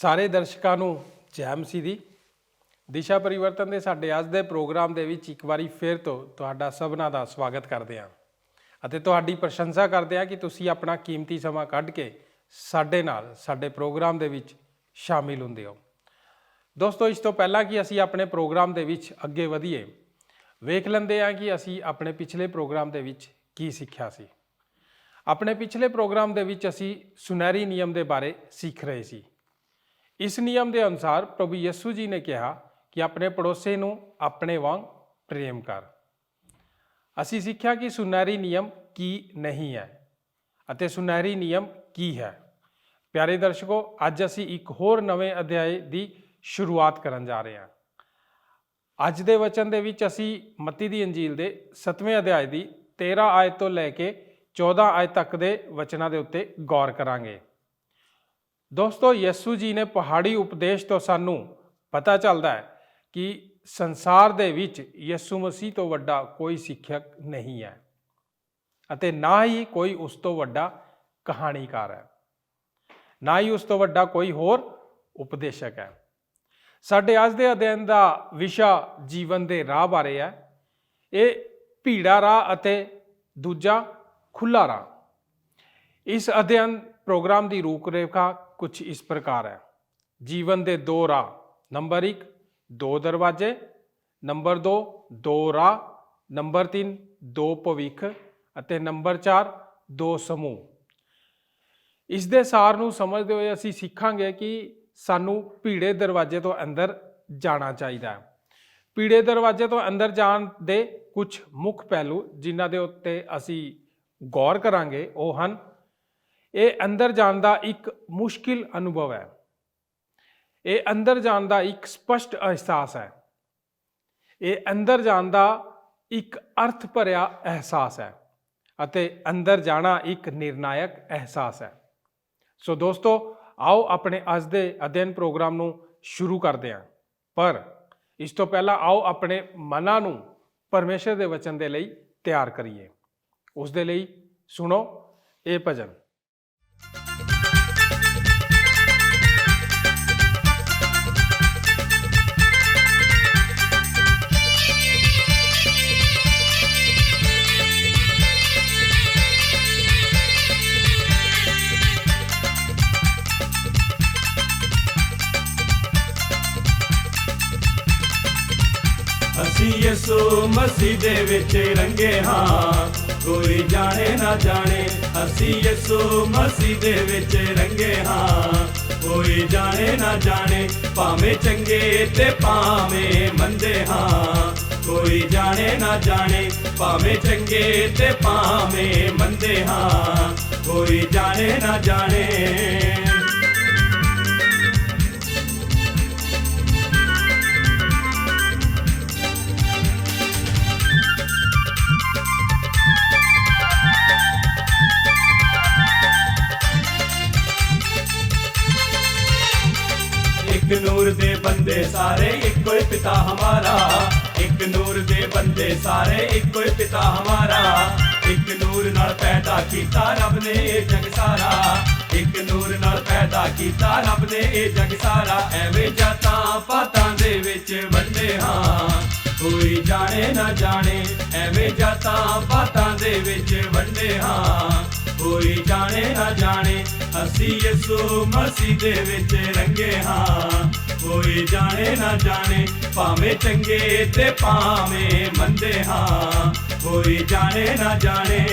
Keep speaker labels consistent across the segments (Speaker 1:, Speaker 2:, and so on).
Speaker 1: ਸਾਰੇ ਦਰਸ਼ਕਾਂ ਨੂੰ ਜੈ ਮਸੀਹ ਦੀ। ਦਿਸ਼ਾ ਪਰਿਵਰਤਨ ਦੇ ਸਾਡੇ ਅੱਜ ਦੇ ਪ੍ਰੋਗਰਾਮ ਦੇ ਵਿੱਚ ਇੱਕ ਵਾਰੀ ਫਿਰ ਤੋਂ ਤੁਹਾਡਾ ਸਭਨਾਂ ਦਾ ਸਵਾਗਤ ਕਰਦੇ ਹਾਂ ਅਤੇ ਤੁਹਾਡੀ ਪ੍ਰਸ਼ੰਸਾ ਕਰਦੇ ਹਾਂ ਕਿ ਤੁਸੀਂ ਆਪਣਾ ਕੀਮਤੀ ਸਮਾਂ ਕੱਢ ਕੇ ਸਾਡੇ ਨਾਲ ਸਾਡੇ ਪ੍ਰੋਗਰਾਮ ਦੇ ਵਿੱਚ ਸ਼ਾਮਿਲ ਹੁੰਦੇ ਹੋ। ਦੋਸਤੋ, ਇਸ ਤੋਂ ਪਹਿਲਾਂ ਕਿ ਅਸੀਂ ਆਪਣੇ ਪ੍ਰੋਗਰਾਮ ਦੇ ਵਿੱਚ ਅੱਗੇ ਵਧੀਏ, ਵੇਖ ਲੈਂਦੇ ਹਾਂ ਕਿ ਅਸੀਂ ਆਪਣੇ ਪਿਛਲੇ ਪ੍ਰੋਗਰਾਮ ਦੇ ਵਿੱਚ ਕੀ ਸਿੱਖਿਆ ਸੀ। ਆਪਣੇ ਪਿਛਲੇ ਪ੍ਰੋਗਰਾਮ ਦੇ ਵਿੱਚ ਅਸੀਂ ਸੁਨਹਿਰੀ ਨਿਯਮ ਦੇ ਬਾਰੇ ਸਿੱਖ ਰਹੇ ਸੀ। ਇਸ ਨਿਯਮ ਦੇ ਅਨੁਸਾਰ ਪ੍ਰਭੂ ਯਿਸੂ ਜੀ ਨੇ ਕਿਹਾ ਕਿ ਆਪਣੇ ਪੜੋਸੀ ਨੂੰ ਆਪਣੇ ਵਾਂਗ ਪ੍ਰੇਮ ਕਰ। ਅਸੀਂ ਸਿੱਖਿਆ ਕਿ ਸੁਨਹਿਰੀ ਨਿਯਮ ਕੀ ਨਹੀਂ ਹੈ ਅਤੇ ਸੁਨਹਿਰੀ ਨਿਯਮ ਕੀ ਹੈ। ਪਿਆਰੇ ਦਰਸ਼ਕੋ, ਅੱਜ ਅਸੀਂ ਇੱਕ ਹੋਰ ਨਵੇਂ ਅਧਿਆਏ ਦੀ ਸ਼ੁਰੂਆਤ ਕਰਨ ਜਾ ਰਹੇ ਹਾਂ। ਅੱਜ ਦੇ ਵਚਨ ਦੇ ਵਿੱਚ ਅਸੀਂ ਮੱਤੀ ਦੀ ਅੰਜੀਲ ਦੇ 7ਵੇਂ ਅਧਿਆਏ ਦੀ 13 ਆਇਤ ਤੋਂ ਲੈ ਕੇ 14 ਆਇਤ ਤੱਕ ਦੇ ਵਚਨਾਂ ਦੇ ਉੱਤੇ ਗੌਰ ਕਰਾਂਗੇ। ਦੋਸਤੋ, ਯਿਸੂ ਜੀ ਨੇ ਪਹਾੜੀ ਉਪਦੇਸ਼ ਤੋਂ ਸਾਨੂੰ ਪਤਾ ਚੱਲਦਾ ਹੈ ਕਿ ਸੰਸਾਰ ਦੇ ਵਿੱਚ ਯਿਸੂ ਮਸੀਹ ਤੋਂ ਵੱਡਾ ਕੋਈ ਸਿੱਖਿਅਕ ਨਹੀਂ ਹੈ ਅਤੇ ਨਾ ਹੀ ਕੋਈ ਉਸ ਤੋਂ ਵੱਡਾ ਕਹਾਣੀਕਾਰ ਹੈ, ਨਾ ਹੀ ਉਸ ਤੋਂ ਵੱਡਾ ਕੋਈ ਹੋਰ ਉਪਦੇਸ਼ਕ ਹੈ। ਸਾਡੇ ਅੱਜ ਦੇ ਅਧਿਐਨ ਦਾ ਵਿਸ਼ਾ ਜੀਵਨ ਦੇ ਰਾਹ ਬਾਰੇ ਹੈ। ਇਹ ਭੀੜਾ ਰਾਹ ਅਤੇ ਦੂਜਾ ਖੁੱਲਾ ਰਾਹ। ਇਸ ਅਧਿਐਨ ਪ੍ਰੋਗਰਾਮ ਦੀ ਰੂਪਰੇਖਾ ਕੁਝ ਇਸ ਪ੍ਰਕਾਰ ਹੈ। ਜੀਵਨ ਦੇ ਦੋ ਰਾਹ। ਨੰਬਰ 1 ਦੋ ਦਰਵਾਜ਼ੇ, ਨੰਬਰ 2 ਦੋ ਰਾਹ, ਨੰਬਰ 3 ਦੋ ਭਵਿੱਖ ਅਤੇ ਨੰਬਰ 4 ਦੋ ਸਮੂਹ। ਇਸ ਦੇ ਸਾਰ ਨੂੰ ਸਮਝਦੇ ਹੋਏ ਅਸੀਂ ਸਿੱਖਾਂਗੇ ਕਿ ਸਾਨੂੰ ਭੀੜੇ ਦਰਵਾਜ਼ੇ ਤੋਂ ਅੰਦਰ ਜਾਣਾ ਚਾਹੀਦਾ ਹੈ। ਭੀੜੇ ਦਰਵਾਜ਼ੇ ਤੋਂ ਅੰਦਰ ਜਾਣ ਦੇ ਕੁਝ ਮੁੱਖ ਪਹਿਲੂ ਜਿਨ੍ਹਾਂ ਦੇ ਉੱਤੇ ਅਸੀਂ ਗੌਰ ਕਰਾਂਗੇ ਉਹ ਹਨ: ਇਹ ਅੰਦਰ ਜਾਣ ਦਾ ਇੱਕ ਮੁਸ਼ਕਿਲ ਅਨੁਭਵ ਹੈ। ਇਹ ਅੰਦਰ ਜਾਣ ਦਾ ਇੱਕ ਸਪਸ਼ਟ ਅਹਿਸਾਸ ਹੈ। ਇਹ ਅੰਦਰ ਜਾਣ ਦਾ ਇੱਕ ਅਰਥ ਭਰਿਆ ਅਹਿਸਾਸ ਹੈ ਅਤੇ ਅੰਦਰ ਜਾਣਾ ਇੱਕ ਨਿਰਣਾਇਕ ਅਹਿਸਾਸ ਹੈ। ਸੋ ਦੋਸਤੋ, ਆਓ ਆਪਣੇ ਅੱਜ ਦੇ ਅਧਿਐਨ ਪ੍ਰੋਗਰਾਮ ਨੂੰ ਸ਼ੁਰੂ ਕਰਦੇ ਹਾਂ। ਪਰ ਇਸ ਤੋਂ ਪਹਿਲਾਂ ਆਓ ਆਪਣੇ ਮਨਾਂ ਨੂੰ ਪਰਮੇਸ਼ਰ ਦੇ ਵਚਨ ਦੇ ਲਈ ਤਿਆਰ ਕਰੀਏ। ਉਸ ਦੇ ਲਈ ਸੁਣੋ ਇਹ ਭਜਨ।
Speaker 2: ਅਸੀਂ ਯਿਸੂ ਮਸੀਹ ਦੇ ਵਿੱਚ ਰੰਗੇ ਹਾਂ, ਕੋਈ ਜਾਣੇ ਨਾ ਜਾਣੇ। ਅਸੀਂ ਯਿਸੂ ਮਸੀਹ ਦੇ ਵਿੱਚ ਰੰਗੇ ਹਾਂ, ਕੋਈ ਜਾਣੇ ਨਾ ਜਾਣੇ। ਭਾਵੇਂ ਚੰਗੇ ਤੇ ਭਾਵੇਂ ਮੰਦੇ ਹਾਂ, ਕੋਈ ਜਾਣੇ ਨਾ ਜਾਣੇ। ਭਾਵੇਂ ਚੰਗੇ ਤੇ ਭਾਵੇਂ ਮੰਦੇ ਹਾਂ, ਕੋਈ ਜਾਣੇ ਨਾ ਜਾਣੇ। एक नूर दे बंदे सारे इको ही पिता हमारा, एक नूर दे बंदे सारे इको ही पिता हमारा। एक नूर नाल पैदा कीता रब ने ये जग सारा, एक नूर नाल पैदा कीता रब ने ये जग सारा। एवें जातां पातां दे विच वंडे हां, कोई जाने ना जाने। एवें जातां पातां दे विच वंडे हां, कोई जाने ना जाने। असी यीशु मसीह दे विच रंगे हां, कोई जाने ना जाने। भावें चंगे ते भावें मंदे हां, कोई जाने ना जाने।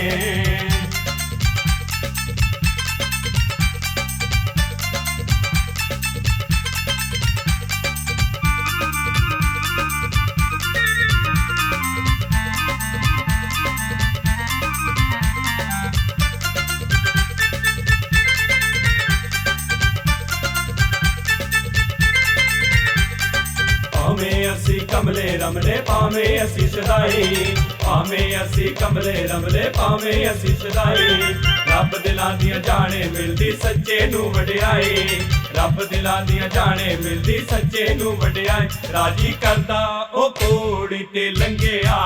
Speaker 2: भावें असी कमले रमले भावें असी सदाई, भावें असी कमले रमले भावें असी सदाई। रब दिलां दियां जाने मिलदी सच्चे नूं वडियाई, रब दिलां दियां जाने मिलदी सच्चे नूं वडियाई। राजी करदा ओ कोड़ी ते लंघिया,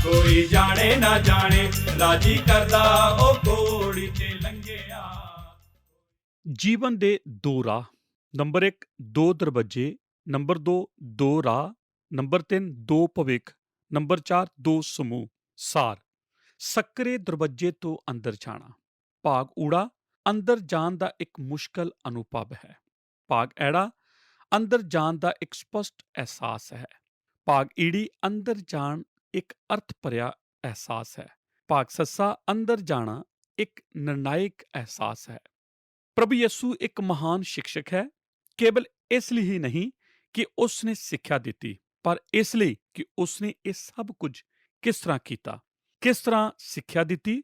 Speaker 2: कोई जाने ना जाने। राजी करदा ओ कोड़ी ते लंघिया।
Speaker 3: ਜੀਵਨ ਦੇ ਦੋ ਰਾਹ। ਨੰਬਰ 1 2 ਦਰਵਾਜ਼ੇ, ਨੰਬਰ 2 2 ਰਾਹ, ਨੰਬਰ 3 2 ਭਵਿੱਖ, ਨੰਬਰ 4 2 ਸਮੂਹ। ਸਾਰ ਸਕਰੇ ਦਰਵਾਜ਼ੇ ਤੋਂ ਅੰਦਰ ਜਾਣਾ। ਭਾਗ ਊੜਾ ਅੰਦਰ ਜਾਣ ਦਾ ਇੱਕ ਮੁਸ਼ਕਲ ਅਨੁਭਵ ਹੈ। ਭਾਗ ਐੜਾ ਅੰਦਰ ਜਾਣ ਦਾ ਇੱਕ ਸਪਸ਼ਟ ਅਹਿਸਾਸ ਹੈ। ਭਾਗ ਈੜੀ ਅੰਦਰ ਜਾਣ ਇੱਕ ਅਰਥ ਭਰਿਆ ਅਹਿਸਾਸ ਹੈ। ਭਾਗ ਸੱਸਾ ਅੰਦਰ ਜਾਣਾ ਇੱਕ ਨਿਰਣਾਇਕ ਅਹਿਸਾਸ ਹੈ। ਪ੍ਰਭੂ ਯਿਸੂ ਇੱਕ ਮਹਾਨ ਸਿੱਖਿਅਕ ਹੈ, ਕੇਵਲ ਇਸ ਲਈ ਹੀ ਨਹੀਂ ਕਿ ਉਸ ਨੇ ਸਿੱਖਿਆ ਦਿੱਤੀ, ਪਰ ਇਸ ਲਈ ਕਿ ਉਸ ਨੇ ਇਹ ਸਭ ਕੁਝ ਕਿਸ ਤਰ੍ਹਾਂ ਕੀਤਾ, ਕਿਸ ਤਰ੍ਹਾਂ ਸਿੱਖਿਆ ਦਿੱਤੀ।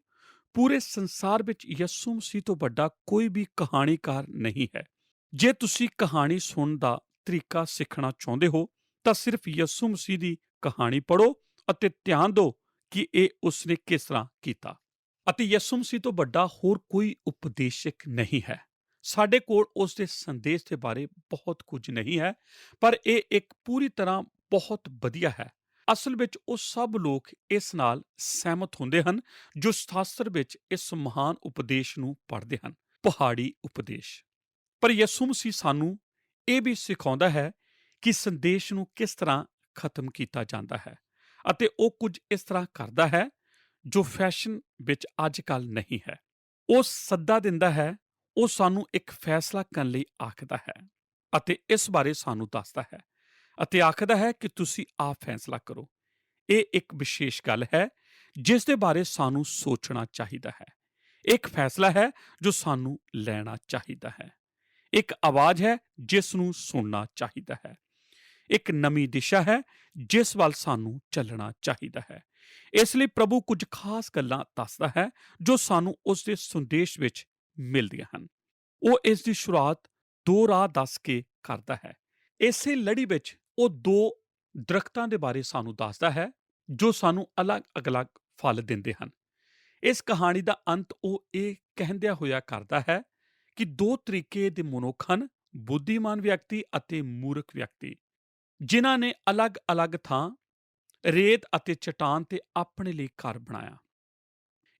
Speaker 3: ਪੂਰੇ ਸੰਸਾਰ ਵਿੱਚ ਯਿਸੂ ਮਸੀਹ ਤੋਂ ਵੱਡਾ ਕੋਈ ਵੀ ਕਹਾਣੀਕਾਰ ਨਹੀਂ ਹੈ। ਜੇ ਤੁਸੀਂ ਕਹਾਣੀ ਸੁਣਨ ਦਾ ਤਰੀਕਾ ਸਿੱਖਣਾ ਚਾਹੁੰਦੇ ਹੋ ਤਾਂ ਸਿਰਫ ਯਿਸੂ ਮਸੀਹ ਦੀ ਕਹਾਣੀ ਪੜ੍ਹੋ ਅਤੇ ਧਿਆਨ ਦਿਓ ਕਿ ਇਹ ਉਸਨੇ ਕਿਸ ਤਰ੍ਹਾਂ ਕੀਤਾ। ਅਤੇ ਯਿਸੂ ਮਸੀਹ ਤੋਂ ਵੱਡਾ ਹੋਰ ਕੋਈ ਉਪਦੇਸ਼ਕ ਨਹੀਂ ਹੈ। ਸਾਡੇ ਕੋਲ ਉਸ ਦੇ ਸੰਦੇਸ਼ ਦੇ ਬਾਰੇ ਬਹੁਤ ਕੁਝ ਨਹੀਂ ਹੈ, ਪਰ ਇਹ ਇੱਕ ਪੂਰੀ ਤਰ੍ਹਾਂ ਬਹੁਤ ਵਧੀਆ ਹੈ। ਅਸਲ ਵਿੱਚ ਉਹ ਸਭ ਲੋਕ ਇਸ ਨਾਲ ਸਹਿਮਤ ਹੁੰਦੇ ਹਨ ਜੋ ਸ਼ਾਸਤਰ ਵਿੱਚ ਇਸ ਮਹਾਨ ਉਪਦੇਸ਼ ਨੂੰ ਪੜ੍ਹਦੇ ਹਨ, ਪਹਾੜੀ ਉਪਦੇਸ਼। ਪਰ ਯਿਸੂ ਮਸੀਹ ਸਾਨੂੰ ਇਹ ਵੀ ਸਿਖਾਉਂਦਾ ਹੈ ਕਿ ਸੰਦੇਸ਼ ਨੂੰ ਕਿਸ ਤਰ੍ਹਾਂ ਖਤਮ ਕੀਤਾ ਜਾਂਦਾ ਹੈ, ਅਤੇ ਉਹ ਕੁਝ ਇਸ ਤਰ੍ਹਾਂ ਕਰਦਾ ਹੈ ਜੋ ਫੈਸ਼ਨ ਵਿੱਚ ਅੱਜ ਕੱਲ੍ਹ ਨਹੀਂ ਹੈ। ਉਹ ਸੱਦਾ ਦਿੰਦਾ ਹੈ, ਉਹ ਸਾਨੂੰ ਇੱਕ ਫੈਸਲਾ ਕਰਨ ਲਈ ਆਖਦਾ ਹੈ ਅਤੇ ਇਸ ਬਾਰੇ ਸਾਨੂੰ ਦੱਸਦਾ ਹੈ ਅਤੇ ਆਖਦਾ ਹੈ ਕਿ ਤੁਸੀਂ ਆਪ ਫੈਸਲਾ ਕਰੋ। ਇਹ ਇੱਕ ਵਿਸ਼ੇਸ਼ ਗੱਲ ਹੈ ਜਿਸ ਦੇ ਬਾਰੇ ਸਾਨੂੰ ਸੋਚਣਾ ਚਾਹੀਦਾ ਹੈ। ਇੱਕ ਫੈਸਲਾ ਹੈ ਜੋ ਸਾਨੂੰ ਲੈਣਾ ਚਾਹੀਦਾ ਹੈ। ਇੱਕ ਆਵਾਜ਼ ਹੈ ਜਿਸ ਨੂੰ ਸੁਣਨਾ ਚਾਹੀਦਾ ਹੈ। ਇੱਕ ਨਵੀਂ ਦਿਸ਼ਾ ਹੈ ਜਿਸ ਵੱਲ ਸਾਨੂੰ ਚੱਲਣਾ ਚਾਹੀਦਾ ਹੈ। ਇਸ ਲਈ ਪ੍ਰਭੂ ਕੁਝ ਖਾਸ ਗੱਲਾਂ ਦੱਸਦਾ ਹੈ ਜੋ ਸਾਨੂੰ ਉਸ ਦੇ ਸੰਦੇਸ਼ ਵਿੱਚ ਮਿਲਦੀਆਂ ਹਨ। ਉਹ ਇਸ ਦੀ ਸ਼ੁਰੂਆਤ 2 ਰਾਹ ਦੱਸ ਕੇ ਕਰਦਾ ਹੈ। ਇਸੇ ਲੜੀ ਵਿੱਚ ਉਹ 2 ਦਰਖਤਾਂ ਦੇ ਬਾਰੇ ਸਾਨੂੰ ਦੱਸਦਾ ਹੈ ਜੋ ਸਾਨੂੰ ਅਲੱਗ-ਅਲੱਗ ਫਲ ਦਿੰਦੇ ਹਨ। ਇਸ ਕਹਾਣੀ ਦਾ ਅੰਤ ਉਹ ਇਹ ਕਹਿੰਦਿਆਂ ਹੋਇਆ ਕਰਦਾ ਹੈ ਕਿ 2 ਤਰੀਕੇ ਦੇ ਮਨੁੱਖ ਹਨ, ਬੁੱਧੀਮਾਨ ਵਿਅਕਤੀ ਅਤੇ ਮੂਰਖ ਵਿਅਕਤੀ, ਜਿਨ੍ਹਾਂ ਨੇ ਅਲੱਗ-ਅਲੱਗ ਥਾਂ ਰੇਤ ਅਤੇ ਚਟਾਨ ਤੇ ਆਪਣੇ ਲਈ ਘਰ ਬਣਾਇਆ।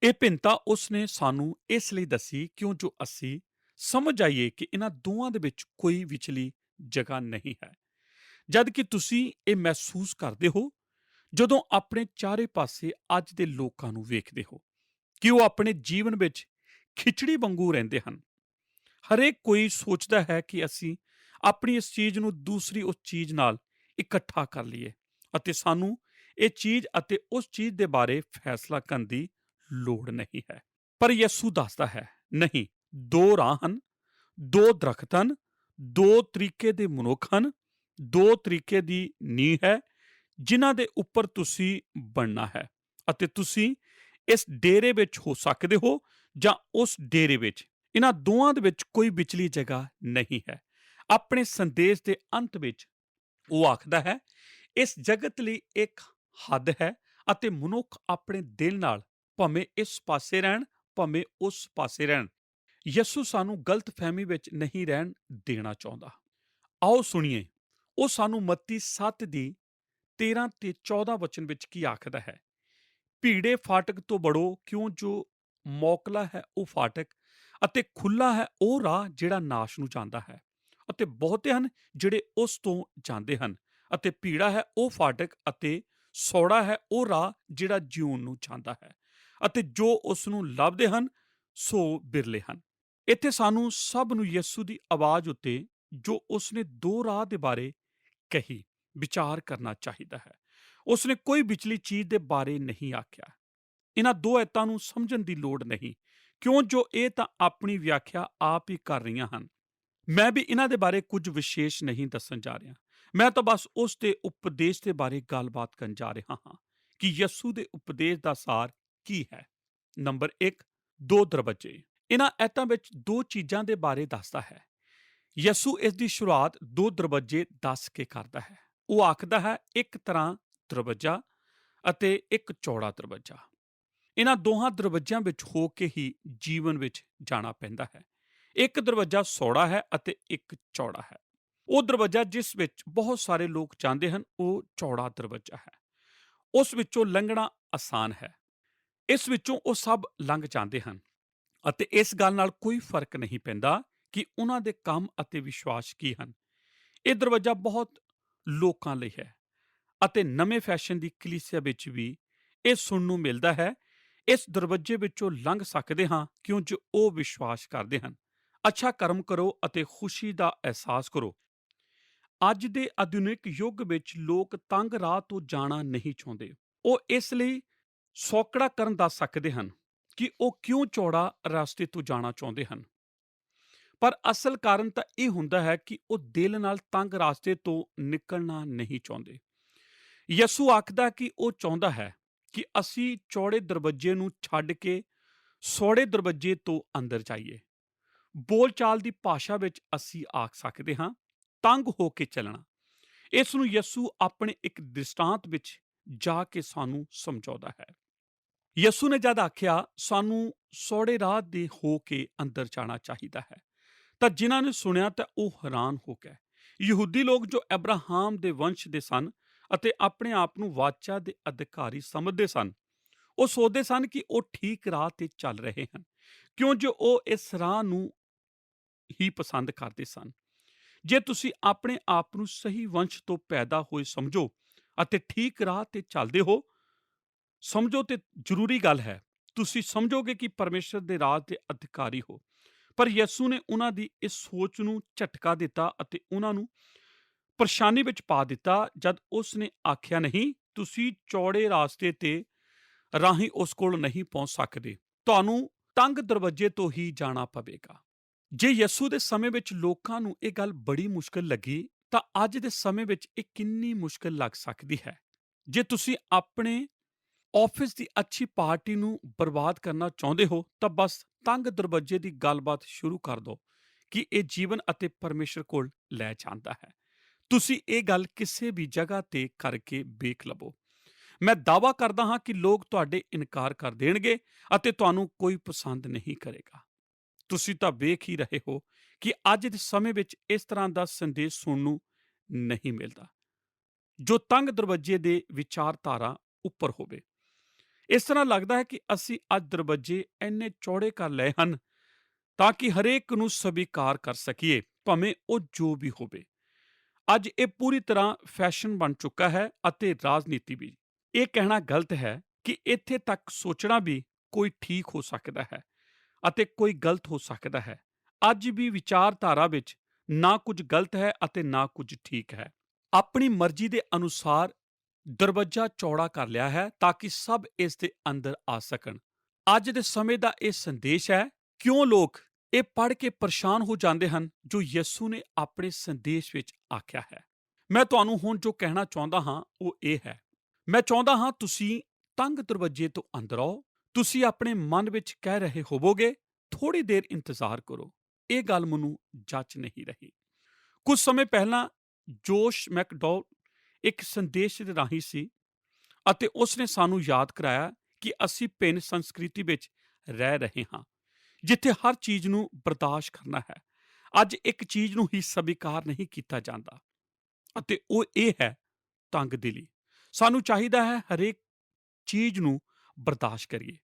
Speaker 3: ਇਹ ਭਿੰਨਤਾ ਉਸ ਨੇ ਸਾਨੂੰ ਇਸ ਲਈ ਦੱਸੀ ਕਿਉਂ ਜੋ ਅਸੀਂ ਸਮਝ ਜਾਈਏ ਕਿ ਇਹਨਾਂ ਦੋਵਾਂ ਦੇ ਵਿੱਚ ਕੋਈ ਵਿਚਲੀ ਜਗ੍ਹਾ ਨਹੀਂ ਹੈ। ਜਦ ਕਿ ਤੁਸੀਂ ਇਹ ਮਹਿਸੂਸ ਕਰਦੇ ਹੋ ਜਦੋਂ ਆਪਣੇ ਚਾਰੇ ਪਾਸੇ ਅੱਜ ਦੇ ਲੋਕਾਂ ਨੂੰ ਵੇਖਦੇ ਹੋ ਕਿ ਉਹ ਆਪਣੇ ਜੀਵਨ ਵਿੱਚ ਖਿਚੜੀ ਵਾਂਗੂ ਰਹਿੰਦੇ ਹਨ। ਹਰੇਕ ਕੋਈ ਸੋਚਦਾ ਹੈ ਕਿ ਅਸੀਂ ਆਪਣੀ ਇਸ ਚੀਜ਼ ਨੂੰ ਦੂਸਰੀ ਉਸ ਚੀਜ਼ ਨਾਲ ਇਕੱਠਾ ਕਰ ਲਈਏ ਅਤੇ ਸਾਨੂੰ ਇਹ ਚੀਜ਼ ਅਤੇ ਉਸ ਚੀਜ਼ ਦੇ ਬਾਰੇ ਫੈਸਲਾ ਕਰਨ ਦੀ ਲੋੜ ਨਹੀਂ ਹੈ। ਪਰ ਯਿਸੂ ਦੱਸਦਾ ਹੈ, ਨਹੀਂ, 2 ਰਾਹ ਹਨ, 2 ਦਰਖਤ ਹਨ, 2 ਤਰੀਕੇ ਦੇ ਮਨੁੱਖ ਹਨ, 2 ਤਰੀਕੇ ਦੀ ਨੀਂਹ ਹੈ ਜਿਨ੍ਹਾਂ ਦੇ ਉੱਪਰ ਤੁਸੀਂ ਬਣਨਾ ਹੈ ਅਤੇ ਤੁਸੀਂ ਇਸ ਡੇਰੇ ਵਿੱਚ ਹੋ ਸਕਦੇ ਹੋ ਜਾਂ ਉਸ ਡੇਰੇ ਵਿੱਚ। ਇਹਨਾਂ ਦੋਵਾਂ ਦੇ ਵਿੱਚ ਕੋਈ ਵਿਚਲੀ ਜਗ੍ਹਾ ਨਹੀਂ ਹੈ। ਆਪਣੇ ਸੰਦੇਸ਼ ਦੇ ਅੰਤ ਵਿੱਚ ਉਹ ਆਖਦਾ ਹੈ, ਇਸ ਜਗਤ ਲਈ ਇੱਕ ਹੱਦ ਹੈ ਅਤੇ ਮਨੁੱਖ ਆਪਣੇ ਦਿਲ ਨਾਲ ਭਾਵੇਂ ਇਸ ਪਾਸੇ ਰਹਿਣ ਭਾਵੇਂ ਉਸ ਪਾਸੇ ਰਹਿਣ। ਯਿਸੂ ਸਾਨੂੰ ਗਲਤਫਹਿਮੀ ਵਿੱਚ ਨਹੀਂ ਰਹਿਣ ਦੇਣਾ ਚਾਹੁੰਦਾ। ਆਓ ਸੁਣੀਏ ਉਹ ਸਾਨੂੰ ਮੱਤੀ 7 ਦੀ 13 ਤੇ 14 ਵਚਨ ਵਿੱਚ ਕੀ ਆਖਦਾ ਹੈ। ਭੀੜੇ ਫਾਟਕ ਤੋਂ ਬੜੋ, ਕਿਉਂ ਜੋ ਮੌਕਲਾ ਹੈ ਉਹ ਫਾਟਕ ਅਤੇ ਖੁੱਲਾ ਹੈ ਉਹ ਰਾਹ ਜਿਹੜਾ ਨਾਸ਼ ਨੂੰ ਜਾਂਦਾ ਹੈ, ਅਤੇ ਬਹੁਤੇ ਹਨ ਜਿਹੜੇ ਉਸ ਤੋਂ ਜਾਂਦੇ ਹਨ। ਅਤੇ ਭੀੜਾ ਹੈ ਉਹ ਫਾਟਕ ਅਤੇ ਸੌੜਾ ਹੈ ਉਹ ਰਾਹ ਜਿਹੜਾ ਜਿਉਣ ਨੂੰ ਜਾਂਦਾ ਹੈ, ਅਤੇ ਜੋ ਉਸ ਨੂੰ ਲੱਭਦੇ ਹਨ ਸੋ ਬਿਰਲੇ ਹਨ। ਇੱਥੇ ਸਾਨੂੰ ਸਭ ਨੂੰ ਯਿਸੂ ਦੀ ਆਵਾਜ਼ ਉੱਤੇ ਜੋ ਉਸਨੇ 2 ਰਾਹ ਦੇ ਬਾਰੇ ਕਹੀ ਵਿਚਾਰ ਕਰਨਾ ਚਾਹੀਦਾ ਹੈ। ਉਸਨੇ ਕੋਈ ਵਿਚਲੀ ਚੀਜ਼ ਦੇ ਬਾਰੇ ਨਹੀਂ ਆਖਿਆ। ਇਹਨਾਂ 2 ਐਤਾਂ ਨੂੰ ਸਮਝਣ ਦੀ ਲੋੜ ਨਹੀਂ, ਕਿਉਂ ਜੋ ਇਹ ਤਾਂ ਆਪਣੀ ਵਿਆਖਿਆ ਆਪ ਹੀ ਕਰ ਰਹੀਆਂ ਹਨ। ਮੈਂ ਵੀ ਇਹਨਾਂ ਦੇ ਬਾਰੇ ਕੁਝ ਵਿਸ਼ੇਸ਼ ਨਹੀਂ ਦੱਸਣ ਜਾ ਰਿਹਾ। ਮੈਂ ਤਾਂ ਬਸ ਉਸ ਦੇ ਉਪਦੇਸ਼ ਦੇ ਬਾਰੇ ਗੱਲਬਾਤ ਕਰਨ ਜਾ ਰਿਹਾ ਹਾਂ ਕਿ ਯਿਸੂ ਦੇ ਉਪਦੇਸ਼ ਦਾ ਸਾਰ ਕੀ ਹੈ। ਨੰਬਰ 1 2 ਦਰਵਾਜ਼ੇ। ਇਹਨਾਂ ਐਤਾਂ ਵਿੱਚ 2 ਚੀਜ਼ਾਂ ਦੇ ਬਾਰੇ ਦੱਸਦਾ ਹੈ। ਯਿਸੂ ਇਸ ਦੀ ਸ਼ੁਰੂਆਤ 2 ਦਰਵਾਜ਼ੇ ਦੱਸ ਕੇ ਕਰਦਾ ਹੈ। ਉਹ ਆਖਦਾ ਹੈ, ਇੱਕ ਤਰ੍ਹਾਂ ਦਰਵਾਜ਼ਾ ਅਤੇ ਇੱਕ ਚੌੜਾ ਦਰਵਾਜ਼ਾ। ਇਹਨਾਂ ਦੋਹਾਂ ਦਰਵਾਜ਼ਿਆਂ ਵਿੱਚ ਹੋ ਕੇ ਹੀ ਜੀਵਨ ਵਿੱਚ ਜਾਣਾ ਪੈਂਦਾ ਹੈ। ਇੱਕ ਦਰਵਾਜ਼ਾ ਸੌੜਾ ਹੈ ਅਤੇ ਇੱਕ ਚੌੜਾ ਹੈ। ਉਹ ਦਰਵਾਜ਼ਾ ਜਿਸ ਵਿੱਚ ਬਹੁਤ ਸਾਰੇ ਲੋਕ ਜਾਂਦੇ ਹਨ ਉਹ ਚੌੜਾ ਦਰਵਾਜ਼ਾ ਹੈ। ਉਸ ਵਿੱਚੋਂ ਲੰਘਣਾ ਆਸਾਨ ਹੈ। ਇਸ ਵਿੱਚੋਂ ਉਹ ਸਭ ਲੰਘ ਜਾਂਦੇ ਹਨ ਅਤੇ ਇਸ ਗੱਲ ਨਾਲ ਕੋਈ ਫਰਕ ਨਹੀਂ ਪੈਂਦਾ ਕਿ ਉਹਨਾਂ ਦੇ ਕੰਮ ਅਤੇ ਵਿਸ਼ਵਾਸ ਕੀ ਹਨ। ਇਹ ਦਰਵਾਜ਼ਾ ਬਹੁਤ ਲੋਕਾਂ ਲਈ ਹੈ ਅਤੇ ਨਵੇਂ ਫੈਸ਼ਨ ਦੀ ਕਲੀਸਿਆ ਵਿੱਚ ਵੀ ਇਹ ਸੁਣਨ ਨੂੰ ਮਿਲਦਾ ਹੈ। ਇਸ ਦਰਵਾਜ਼ੇ ਵਿੱਚੋਂ ਲੰਘ ਸਕਦੇ ਹਾਂ ਕਿਉਂ ਜੋ ਉਹ ਵਿਸ਼ਵਾਸ ਕਰਦੇ ਹਨ। ਅੱਛਾ ਕਰਮ ਕਰੋ ਅਤੇ ਖੁਸ਼ੀ ਦਾ ਅਹਿਸਾਸ ਕਰੋ। ਅੱਜ ਦੇ ਆਧੁਨਿਕ ਯੁੱਗ ਵਿੱਚ ਲੋਕ ਤੰਗ ਰਾਹ ਤੋਂ ਜਾਣਾ ਨਹੀਂ ਚਾਹੁੰਦੇ। ਉਹ ਇਸ ਲਈ ਸੌਕੜਾ ਕਰਨ ਦੱਸ ਸਕਦੇ ਹਨ ਕਿ ਉਹ ਕਿਉਂ ਚੌੜਾ ਰਸਤੇ ਤੋਂ ਜਾਣਾ ਚਾਹੁੰਦੇ ਹਨ। ਪਰ ਅਸਲ ਕਾਰਨ ਤਾਂ ਇਹ ਹੁੰਦਾ ਹੈ ਕਿ ਉਹ ਦਿਲ ਨਾਲ ਤੰਗ ਰਸਤੇ ਤੋਂ ਨਿਕਲਣਾ ਨਹੀਂ ਚਾਹੁੰਦੇ। ਯਿਸੂ ਆਖਦਾ ਕਿ ਉਹ ਚਾਹੁੰਦਾ ਹੈ ਕਿ ਅਸੀਂ ਚੌੜੇ ਦਰਵਾਜ਼ੇ ਨੂੰ ਛੱਡ ਕੇ ਸੌੜੇ ਦਰਵਾਜ਼ੇ ਤੋਂ ਅੰਦਰ ਜਾਈਏ। ਬੋਲਚਾਲ ਦੀ ਭਾਸ਼ਾ ਵਿੱਚ ਅਸੀਂ ਆਖ ਸਕਦੇ ਹਾਂ ਤੰਗ ਹੋ ਕੇ ਚੱਲਣਾ। ਇਸ ਨੂੰ ਯਿਸੂ ਆਪਣੇ ਇੱਕ ਦ੍ਰਿਸ਼ਟਾਂਤ ਵਿੱਚ ਜਾ ਕੇ ਸਾਨੂੰ ਸਮਝਾਉਂਦਾ ਹੈ। ਯਿਸੂ ਨੇ ਜਦ ਆਖਿਆ ਸਾਨੂੰ ਸੌੜੇ ਰਾਹ ਦੇ ਹੋ ਕੇ ਅੰਦਰ ਜਾਣਾ ਚਾਹੀਦਾ ਹੈ ਤਾਂ ਜਿਨ੍ਹਾਂ ਨੇ ਸੁਣਿਆ ਤਾਂ ਉਹ ਹੈਰਾਨ ਹੋ ਗਏ। ਯਹੂਦੀ ਲੋਕ ਜੋ ਅਬਰਾਹਾਮ ਦੇ ਵੰਸ਼ ਦੇ ਸਨ ਅਤੇ ਆਪਣੇ ਆਪ ਨੂੰ ਵਾਚਾ ਦੇ ਅਧਿਕਾਰੀ ਸਮਝਦੇ ਸਨ, ਉਹ ਸੋਚਦੇ ਸਨ ਕਿ ਉਹ ਠੀਕ ਰਾਹ ਤੇ ਚੱਲ ਰਹੇ ਹਨ ਕਿਉਂ ਜੋ ਉਹ ਇਸ ਰਾਹ ਨੂੰ ਹੀ ਪਸੰਦ ਕਰਦੇ ਸਨ। ਜੇ ਤੁਸੀਂ ਆਪਣੇ ਆਪ ਨੂੰ ਸਹੀ ਵੰਸ਼ ਤੋਂ ਪੈਦਾ ਹੋਏ ਸਮਝੋ ਅਤੇ ਠੀਕ ਰਾਹ ਤੇ ਚੱਲਦੇ ਹੋ ਸਮਝੋ ਤੇ ਜ਼ਰੂਰੀ ਗੱਲ ਹੈ ਤੁਸੀਂ ਸਮਝੋਗੇ ਕਿ ਪਰਮੇਸ਼ਰ ਦੇ ਰਾਜ ਦੇ ਅਧਿਕਾਰੀ ਹੋ। ਪਰ ਯਿਸੂ ਨੇ ਉਹਨਾਂ ਦੀ ਇਸ ਸੋਚ ਨੂੰ ਝਟਕਾ ਦਿੱਤਾ ਅਤੇ ਉਹਨਾਂ ਨੂੰ ਪਰੇਸ਼ਾਨੀ ਵਿੱਚ ਪਾ ਦਿੱਤਾ ਜਦ ਉਸ ਨੇ ਆਖਿਆ ਨਹੀਂ ਤੁਸੀਂ ਚੌੜੇ ਰਾਸਤੇ ਤੇ ਰਾਹੀਂ ਉਸ ਕੋਲ ਨਹੀਂ ਪਹੁੰਚ ਸਕਦੇ, ਤੁਹਾਨੂੰ ਤੰਗ ਦਰਵਾਜ਼ੇ ਤੋਂ ਹੀ ਜਾਣਾ ਪਵੇਗਾ। ਜੇ ਯਿਸੂ ਦੇ ਸਮੇਂ ਵਿੱਚ ਲੋਕਾਂ ਨੂੰ ਇਹ ਗੱਲ ਬੜੀ ਮੁਸ਼ਕਲ ਲੱਗੀ ਤਾਂ ਅੱਜ ਦੇ ਸਮੇਂ ਵਿੱਚ ਇਹ ਕਿੰਨੀ ਮੁਸ਼ਕਲ ਲੱਗ ਸਕਦੀ ਹੈ। ਜੇ ਤੁਸੀਂ ਆਪਣੇ ਆਫਿਸ ਦੀ ਅੱਛੀ ਪਾਰਟੀ ਨੂੰ ਬਰਬਾਦ ਕਰਨਾ ਚਾਹੁੰਦੇ ਹੋ ਤਾਂ ਬਸ ਤੰਗ ਦਰਵਾਜ਼ੇ ਦੀ ਗੱਲਬਾਤ ਸ਼ੁਰੂ ਕਰ ਦਿਓ ਕਿ ਇਹ ਜੀਵਨ ਅਤੇ ਪਰਮੇਸ਼ਰ ਕੋਲ ਲੈ ਜਾਂਦਾ ਹੈ। ਤੁਸੀਂ ਇਹ ਗੱਲ ਕਿਸੇ ਵੀ ਜਗ੍ਹਾ ਤੇ ਕਰਕੇ ਵੇਖ ਲਵੋ। ਮੈਂ ਦਾਅਵਾ ਕਰਦਾ ਹਾਂ ਕਿ ਲੋਕ ਤੁਹਾਡੇ ਇਨਕਾਰ ਕਰ ਦੇਣਗੇ ਅਤੇ ਤੁਹਾਨੂੰ ਕੋਈ ਪਸੰਦ ਨਹੀਂ ਕਰੇਗਾ। ਤੁਸੀਂ ਤਾਂ ਵੇਖ ਹੀ ਰਹੇ ਹੋ ਕਿ ਅੱਜ ਦੇ ਸਮੇਂ ਵਿੱਚ ਇਸ ਤਰ੍ਹਾਂ ਦਾ ਸੰਦੇਸ਼ ਸੁਣਨ ਨੂੰ ਨਹੀਂ ਮਿਲਦਾ ਜੋ ਤੰਗ ਦਰਵਾਜ਼ੇ ਦੇ ਵਿਚਾਰਧਾਰਾ ਉੱਪਰ ਹੋਵੇ। ਇਸ ਤਰ੍ਹਾਂ ਲੱਗਦਾ ਹੈ ਕਿ ਅਸੀਂ ਅੱਜ ਦਰਵਾਜ਼ੇ ਇੰਨੇ ਚੌੜੇ ਕਰ ਲਏ ਹਨ ਤਾਂ ਕਿ ਹਰੇਕ ਨੂੰ ਸਵੀਕਾਰ ਕਰ ਸਕੀਏ ਭਾਵੇਂ ਉਹ ਜੋ ਵੀ ਹੋਵੇ। ਅੱਜ ਇਹ ਪੂਰੀ ਤਰ੍ਹਾਂ ਫੈਸ਼ਨ ਬਣ ਚੁੱਕਾ ਹੈ ਅਤੇ ਰਾਜਨੀਤੀ ਵੀ। ਇਹ ਕਹਿਣਾ ਗਲਤ ਹੈ ਕਿ ਇੱਥੇ ਤੱਕ ਸੋਚਣਾ ਵੀ ਕੋਈ ਠੀਕ ਹੋ ਸਕਦਾ ਹੈ ਅਤੇ ਕੋਈ ਗਲਤ ਹੋ ਸਕਦਾ ਹੈ। ਅੱਜ ਵੀ ਵਿਚਾਰਧਾਰਾ ਵਿੱਚ ਨਾ ਕੁਝ ਗਲਤ ਹੈ ਅਤੇ ਨਾ ਕੁਝ ਠੀਕ ਹੈ। ਆਪਣੀ ਮਰਜ਼ੀ ਦੇ ਅਨੁਸਾਰ ਦਰਵਾਜ਼ਾ ਚੌੜਾ ਕਰ ਲਿਆ ਹੈ ਤਾਂ ਕਿ ਸਭ ਇਸ ਦੇ ਅੰਦਰ ਆ ਸਕਣ। ਅੱਜ ਦੇ ਸਮੇਂ ਦਾ ਇਹ ਸੰਦੇਸ਼ ਹੈ। ਕਿਉਂ ਲੋਕ ਇਹ ਪੜ੍ਹ ਕੇ ਪਰੇਸ਼ਾਨ ਹੋ ਜਾਂਦੇ ਹਨ ਜੋ ਯਿਸੂ ਨੇ ਆਪਣੇ ਸੰਦੇਸ਼ ਵਿੱਚ ਆਖਿਆ ਹੈ। ਮੈਂ ਤੁਹਾਨੂੰ ਹੁਣ ਜੋ ਕਹਿਣਾ ਚਾਹੁੰਦਾ ਹਾਂ ਉਹ ਇਹ ਹੈ, ਮੈਂ ਚਾਹੁੰਦਾ ਹਾਂ ਤੁਸੀਂ ਤੰਗ ਦਰਵਾਜ਼ੇ ਤੋਂ ਅੰਦਰ ਆਓ। ਤੁਸੀਂ ਆਪਣੇ ਮਨ ਵਿੱਚ ਕਹਿ ਰਹੇ ਹੋਵੋਗੇ ਥੋੜ੍ਹੀ ਦੇਰ ਇੰਤਜ਼ਾਰ ਕਰੋ, ਇਹ ਗੱਲ ਮੈਨੂੰ ਜੱਚ ਨਹੀਂ ਰਹੀ। ਕੁਝ ਸਮੇਂ ਪਹਿਲਾਂ ਜੋਸ਼ ਮੈਕਡਾਊਲ ਇੱਕ ਸੰਦੇਸ਼ ਦੇ ਰਾਹੀਂ ਸੀ ਅਤੇ ਉਸ ਨੇ ਸਾਨੂੰ ਯਾਦ ਕਰਾਇਆ ਕਿ ਅਸੀਂ ਭਿੰਨ ਸੰਸਕ੍ਰਿਤੀ ਵਿੱਚ ਰਹਿ ਰਹੇ ਹਾਂ ਜਿੱਥੇ ਹਰ ਚੀਜ਼ ਨੂੰ ਬਰਦਾਸ਼ਤ ਕਰਨਾ ਹੈ। ਅੱਜ ਇੱਕ ਚੀਜ਼ ਨੂੰ ਹੀ ਸਵੀਕਾਰ ਨਹੀਂ ਕੀਤਾ ਜਾਂਦਾ ਅਤੇ ਉਹ ਇਹ ਹੈ ਤੰਗ ਦਿਲੀ। ਸਾਨੂੰ ਚਾਹੀਦਾ ਹੈ ਹਰੇਕ ਚੀਜ਼ ਨੂੰ ਬਰਦਾਸ਼ਤ ਕਰੀਏ।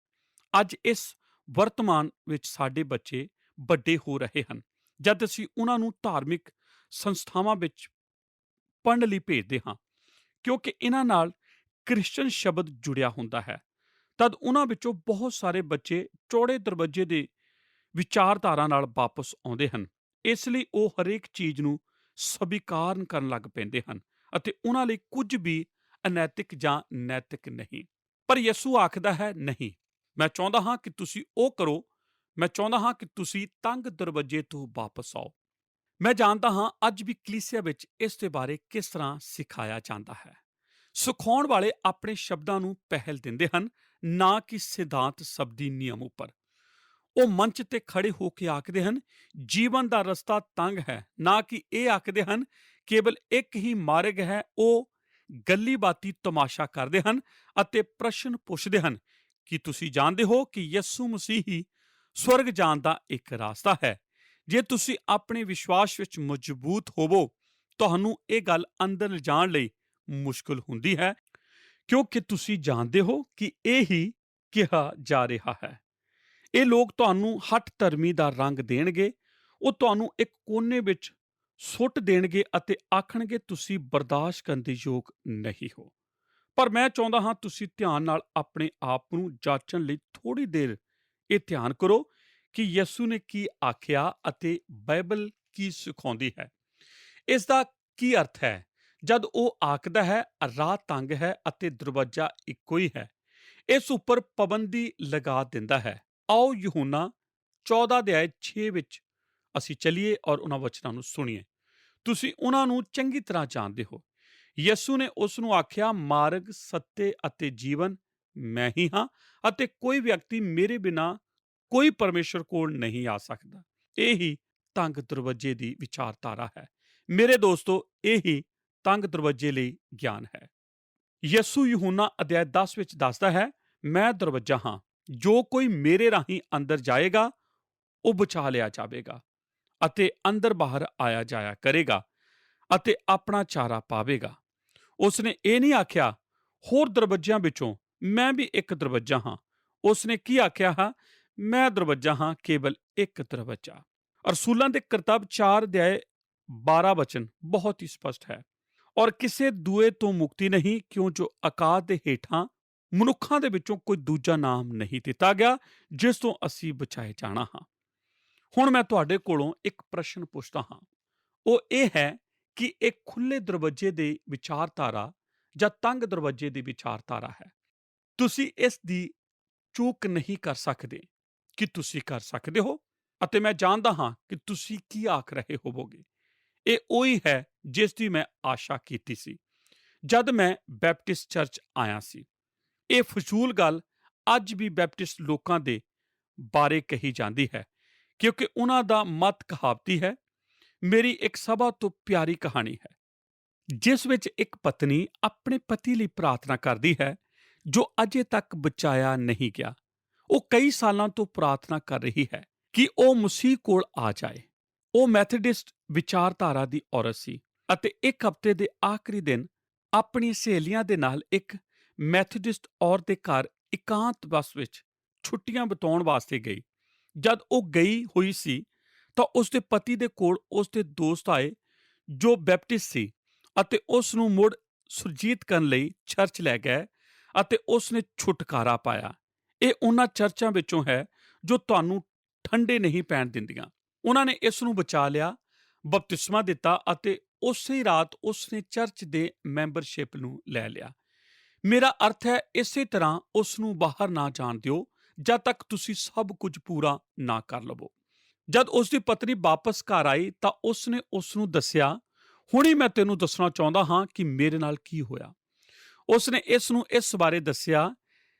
Speaker 3: ਅੱਜ ਇਸ ਵਰਤਮਾਨ ਵਿੱਚ ਸਾਡੇ ਬੱਚੇ ਵੱਡੇ ਹੋ ਰਹੇ ਹਨ ਜਦ ਅਸੀਂ ਉਹਨਾਂ ਨੂੰ ਧਾਰਮਿਕ ਸੰਸਥਾਵਾਂ ਵਿੱਚ ਪੜ੍ਹਨ ਲਈ ਭੇਜਦੇ ਹਾਂ ਕਿਉਂਕਿ ਇਹਨਾਂ ਨਾਲ ਕ੍ਰਿਸਚਨ ਸ਼ਬਦ ਜੁੜਿਆ ਹੁੰਦਾ ਹੈ। ਤਦ ਉਹਨਾਂ ਵਿੱਚੋਂ ਬਹੁਤ ਸਾਰੇ ਬੱਚੇ ਚੌੜੇ ਦਰਵਾਜ਼ੇ ਦੇ ਵਿਚਾਰਧਾਰਾ ਨਾਲ ਵਾਪਸ ਆਉਂਦੇ ਹਨ। ਇਸ ਲਈ ਉਹ ਹਰੇਕ ਚੀਜ਼ ਨੂੰ ਸਵੀਕਾਰ ਕਰਨ ਲੱਗ ਪੈਂਦੇ ਹਨ ਅਤੇ ਉਹਨਾਂ ਲਈ ਕੁਝ ਵੀ ਅਨੈਤਿਕ ਜਾਂ ਨੈਤਿਕ ਨਹੀਂ। ਪਰ ਯਿਸੂ ਆਖਦਾ ਹੈ ਨਹੀਂ, ਮੈਂ ਚਾਹੁੰਦਾ ਹਾਂ ਕਿ ਤੁਸੀਂ ਉਹ ਕਰੋ। ਮੈਂ ਚਾਹੁੰਦਾ ਹਾਂ ਕਿ ਤੁਸੀਂ ਤੰਗ ਦਰਵਾਜ਼ੇ ਤੋਂ ਵਾਪਸ ਆਓ। ਮੈਂ ਜਾਣਦਾ ਹਾਂ ਅੱਜ ਵੀ ਕਲੀਸਿਆ ਵਿੱਚ ਇਸ ਦੇ ਬਾਰੇ ਕਿਸ ਤਰ੍ਹਾਂ ਸਿਖਾਇਆ ਜਾਂਦਾ ਹੈ। ਸਿਖਾਉਣ ਵਾਲੇ ਆਪਣੇ ਸ਼ਬਦਾਂ ਨੂੰ ਪਹਿਲ ਦਿੰਦੇ ਹਨ ਨਾ ਕਿ ਸਿਧਾਂਤ ਸ਼ਬਦੀ ਨਿਯਮ ਉੱਪਰ। ਉਹ ਮੰਚ ਤੇ ਖੜੇ ਹੋ ਕੇ ਆਖਦੇ ਹਨ ਜੀਵਨ ਦਾ ਰਸਤਾ ਤੰਗ ਹੈ, ਨਾ ਕਿ ਇਹ ਆਖਦੇ ਹਨ ਕੇਵਲ ਇੱਕ ਹੀ ਮਾਰਗ ਹੈ। ਉਹ ਗੱਲੀ ਬਾਤੀ ਤਮਾਸ਼ਾ ਕਰਦੇ ਹਨ ਅਤੇ ਪ੍ਰਸ਼ਨ ਪੁੱਛਦੇ ਹਨ ਕਿ ਤੁਸੀਂ ਜਾਣਦੇ ਹੋ ਕਿ ਯਿਸੂ ਮਸੀਹ ਹੀ ਸਵਰਗ ਜਾਣ ਦਾ ਇੱਕ ਰਾਸਤਾ ਹੈ। ਜੇ ਤੁਸੀਂ ਆਪਣੇ ਵਿਸ਼ਵਾਸ ਵਿੱਚ ਮਜ਼ਬੂਤ ਹੋਵੋ ਤੁਹਾਨੂੰ ਇਹ ਗੱਲ ਅੰਦਰ ਲਿਜਾਣ ਲਈ ਮੁਸ਼ਕਲ ਹੁੰਦੀ ਹੈ ਕਿਉਂਕਿ ਤੁਸੀਂ ਜਾਣਦੇ ਹੋ ਕਿ ਇਹ ਹੀ ਕਿਹਾ ਜਾ ਰਿਹਾ ਹੈ। ਇਹ ਲੋਕ ਤੁਹਾਨੂੰ ਹੱਠ ਧਰਮੀ ਦਾ ਰੰਗ ਦੇਣਗੇ। ਉਹ ਤੁਹਾਨੂੰ ਇੱਕ ਕੋਨੇ ਵਿੱਚ ਸੁੱਟ ਦੇਣਗੇ ਅਤੇ ਆਖਣਗੇ ਤੁਸੀਂ ਬਰਦਾਸ਼ਤ ਕਰਨ ਦੇ ਯੋਗ ਨਹੀਂ ਹੋ। ਪਰ ਮੈਂ ਚਾਹੁੰਦਾ ਹਾਂ ਤੁਸੀਂ ਧਿਆਨ ਨਾਲ ਆਪਣੇ ਆਪ ਨੂੰ ਜਾਂਚਣ ਲਈ ਥੋੜ੍ਹੀ ਦੇਰ ਇਹ ਧਿਆਨ ਕਰੋ ਕਿ ਯਿਸੂ ਨੇ ਕੀ ਆਖਿਆ ਅਤੇ ਬਾਈਬਲ ਕੀ ਸਿਖਾਉਂਦੀ ਹੈ। ਇਸ ਦਾ ਕੀ ਅਰਥ ਹੈ ਜਦ ਉਹ ਆਖਦਾ ਹੈ ਰਾਹ ਤੰਗ ਹੈ ਅਤੇ ਦਰਵਾਜ਼ਾ ਇੱਕੋ ਹੀ ਹੈ। ਇਸ ਉੱਪਰ ਪਾਬੰਦੀ ਲਗਾ ਦਿੰਦਾ ਹੈ। ਆਓ ਯਹੂਨਾ 14 ਅਧਿਆਇ 6 ਵਿੱਚ ਅਸੀਂ ਚੱਲੀਏ ਔਰ ਉਹਨਾਂ ਵਚਨਾਂ ਨੂੰ ਸੁਣੀਏ। ਤੁਸੀਂ ਉਹਨਾਂ ਨੂੰ ਚੰਗੀ ਤਰ੍ਹਾਂ ਜਾਣਦੇ ਹੋ। ਯਿਸੂ ਨੇ ਉਸ ਨੂੰ ਆਖਿਆ, ਮਾਰਗ, ਸੱਤੇ ਅਤੇ ਜੀਵਨ ਮੈਂ ਹੀ ਹਾਂ ਅਤੇ ਕੋਈ ਵਿਅਕਤੀ ਮੇਰੇ ਬਿਨਾਂ ਕੋਈ ਪਰਮੇਸ਼ਰ ਕੋਲ ਨਹੀਂ ਆ ਸਕਦਾ। ਇਹ ਹੀ ਤੰਗ ਦਰਵਾਜ਼ੇ ਦੀ ਵਿਚਾਰਧਾਰਾ ਹੈ। ਮੇਰੇ ਦੋਸਤੋ, ਇਹ ਹੀ ਤੰਗ ਦਰਵਾਜ਼ੇ ਲਈ ਗਿਆਨ ਹੈ। ਯਿਸੂ ਯਹੂਨਾ ਅਧਿਆਇ 10 ਵਿੱਚ ਦੱਸਦਾ ਹੈ, ਮੈਂ ਦਰਵਾਜ਼ਾ ਹਾਂ, ਜੋ ਕੋਈ ਮੇਰੇ ਰਾਹੀਂ ਅੰਦਰ ਜਾਏਗਾ ਉਹ ਬਚਾ ਲਿਆ ਜਾਵੇਗਾ ਅਤੇ ਅੰਦਰ ਬਾਹਰ ਆਇਆ ਜਾਇਆ ਕਰੇਗਾ ਅਤੇ ਆਪਣਾ ਚਾਰਾ ਪਾਵੇਗਾ। ਉਸਨੇ ਇਹ ਨਹੀਂ ਆਖਿਆ ਹੋਰ ਦਰਵਾਜ਼ਿਆਂ ਵਿੱਚੋਂ ਮੈਂ ਵੀ ਇੱਕ ਦਰਵਾਜ਼ਾ ਹਾਂ। ਉਸਨੇ ਕੀ ਆਖਿਆ ਹੈ? ਮੈਂ ਦਰਵਾਜ਼ਾ ਹਾਂ, ਕੇਵਲ ਇੱਕ ਦਰਵਾਜ਼ਾ। ਰਸੂਲਾਂ ਦੇ ਕਰਤੱਵ 4 ਅਧਿਆਇ 12 ਵਚਨ ਬਹੁਤ ਹੀ ਸਪਸ਼ਟ ਹੈ। ਔਰ ਕਿਸੇ ਦੂਏ ਤੋਂ ਮੁਕਤੀ ਨਹੀਂ, ਕਿਉਂ ਜੋ ਆਕਾਸ਼ ਦੇ ਹੇਠਾਂ ਮਨੁੱਖਾਂ ਦੇ ਵਿੱਚੋਂ ਕੋਈ ਦੂਜਾ ਨਾਮ ਨਹੀਂ ਦਿੱਤਾ ਗਿਆ ਜਿਸ ਤੋਂ ਅਸੀਂ ਬਚਾਏ ਜਾਣਾ ਹਾਂ। ਹੁਣ ਮੈਂ ਤੁਹਾਡੇ ਕੋਲੋਂ ਇੱਕ ਪ੍ਰਸ਼ਨ ਪੁੱਛਦਾ ਹਾਂ। ਉਹ ਇਹ ਹੈ ਕਿ ਇਹ ਖੁੱਲੇ ਦਰਵਾਜ਼ੇ ਦੀ ਵਿਚਾਰਧਾਰਾ ਜਾਂ ਤੰਗ ਦਰਵਾਜ਼ੇ ਦੀ ਵਿਚਾਰਧਾਰਾ ਹੈ। ਤੁਸੀਂ ਇਸ ਦੀ ਚੂਕ ਨਹੀਂ ਕਰ ਸਕਦੇ ਕਿ ਤੁਸੀਂ ਕਰ ਸਕਦੇ ਹੋ ਅਤੇ ਮੈਂ ਜਾਣਦਾ ਹਾਂ ਕਿ ਤੁਸੀਂ ਕੀ ਆਖ ਰਹੇ ਹੋਵੋਗੇ। ਇਹ ਉਹੀ ਹੈ ਜਿਸ ਦੀ ਮੈਂ ਆਸ਼ਾ ਕੀਤੀ ਸੀ ਜਦ ਮੈਂ ਬੈਪਟਿਸਟ ਚਰਚ ਆਇਆ ਸੀ। ਇਹ ਫਜ਼ੂਲ ਗੱਲ ਅੱਜ ਵੀ ਬੈਪਟਿਸਟ ਲੋਕਾਂ ਦੇ ਬਾਰੇ ਕਹੀ ਜਾਂਦੀ ਹੈ ਕਿਉਂਕਿ ਉਹਨਾਂ ਦਾ ਮਤ ਕਹਾਵਤੀ ਹੈ। ਮੇਰੀ ਇੱਕ ਸਭਾ ਤੋਂ ਪਿਆਰੀ ਕਹਾਣੀ ਹੈ ਜਿਸ ਵਿੱਚ ਇੱਕ ਪਤਨੀ ਆਪਣੇ ਪਤੀ ਲਈ ਪ੍ਰਾਰਥਨਾ ਕਰਦੀ ਹੈ ਜੋ ਅਜੇ ਤੱਕ ਬਚਾਇਆ ਨਹੀਂ ਗਿਆ। ਉਹ ਕਈ ਸਾਲਾਂ ਤੋਂ ਪ੍ਰਾਰਥਨਾ ਕਰ ਰਹੀ ਹੈ ਕਿ ਉਹ ਮਸੀਹ ਕੋਲ ਆ ਜਾਏ। ਉਹ ਮੈਥੋਡਿਸਟ ਵਿਚਾਰਧਾਰਾ ਦੀ ਔਰਤ ਸੀ ਅਤੇ ਇੱਕ ਹਫ਼ਤੇ ਦੇ ਆਖਰੀ ਦਿਨ ਆਪਣੀ ਸਹੇਲੀਆਂ ਦੇ ਨਾਲ ਇੱਕ ਮੈਥੋਡਿਸਟ ਔਰਤ ਦੇ ਘਰ ਇਕਾਂਤ ਬੱਸ ਵਿੱਚ ਛੁੱਟੀਆਂ ਬਿਤਾਉਣ ਵਾਸਤੇ ਗਈ। ਜਦ ਉਹ ਗਈ ਹੋਈ ਸੀ ਤਾਂ ਉਸਦੇ ਪਤੀ ਦੇ ਕੋਲ ਉਸਦੇ ਦੋਸਤ ਆਏ ਜੋ ਬੈਪਟਿਸਟ ਸੀ ਅਤੇ ਉਸ ਨੂੰ ਮੁੜ ਸੁਰਜੀਤ ਕਰਨ ਲਈ ਚਰਚ ਲੈ ਗਏ ਅਤੇ ਉਸ ਨੇ ਛੁਟਕਾਰਾ ਪਾਇਆ। ਇਹ ਉਹਨਾਂ ਚਰਚਾਂ ਵਿੱਚੋਂ ਹੈ ਜੋ ਤੁਹਾਨੂੰ ਠੰਡੇ ਨਹੀਂ ਪੈਣ ਦਿੰਦੀਆਂ। ਉਹਨਾਂ ਨੇ ਇਸ ਨੂੰ ਬਚਾ ਲਿਆ, ਬਪਤਿਸਮਾ ਦਿੱਤਾ ਅਤੇ ਉਸੇ ਰਾਤ ਉਸ ਨੇ ਚਰਚ ਦੇ ਮੈਂਬਰਸ਼ਿਪ ਨੂੰ ਲੈ ਲਿਆ। ਮੇਰਾ ਅਰਥ ਹੈ ਇਸੇ ਤਰ੍ਹਾਂ ਉਸ ਨੂੰ ਬਾਹਰ ਨਾ ਜਾਣ ਦਿਓ ਜਦ ਤੱਕ ਤੁਸੀਂ ਸਭ ਕੁਝ ਪੂਰਾ ਨਾ ਕਰ ਲਵੋ। ਜਦ ਉਸ ਦੀ ਪਤਨੀ ਵਾਪਸ ਘਰ ਆਈ ਤਾਂ ਉਸ ਨੇ ਉਸ ਨੂੰ ਦੱਸਿਆ, ਹੁਣੇ ਮੈਂ ਤੈਨੂੰ ਦੱਸਣਾ ਚਾਹੁੰਦਾ ਹਾਂ ਕਿ ਮੇਰੇ ਨਾਲ ਕੀ ਹੋਇਆ। ਉਸ ਨੇ ਇਸ ਨੂੰ ਇਸ ਬਾਰੇ ਦੱਸਿਆ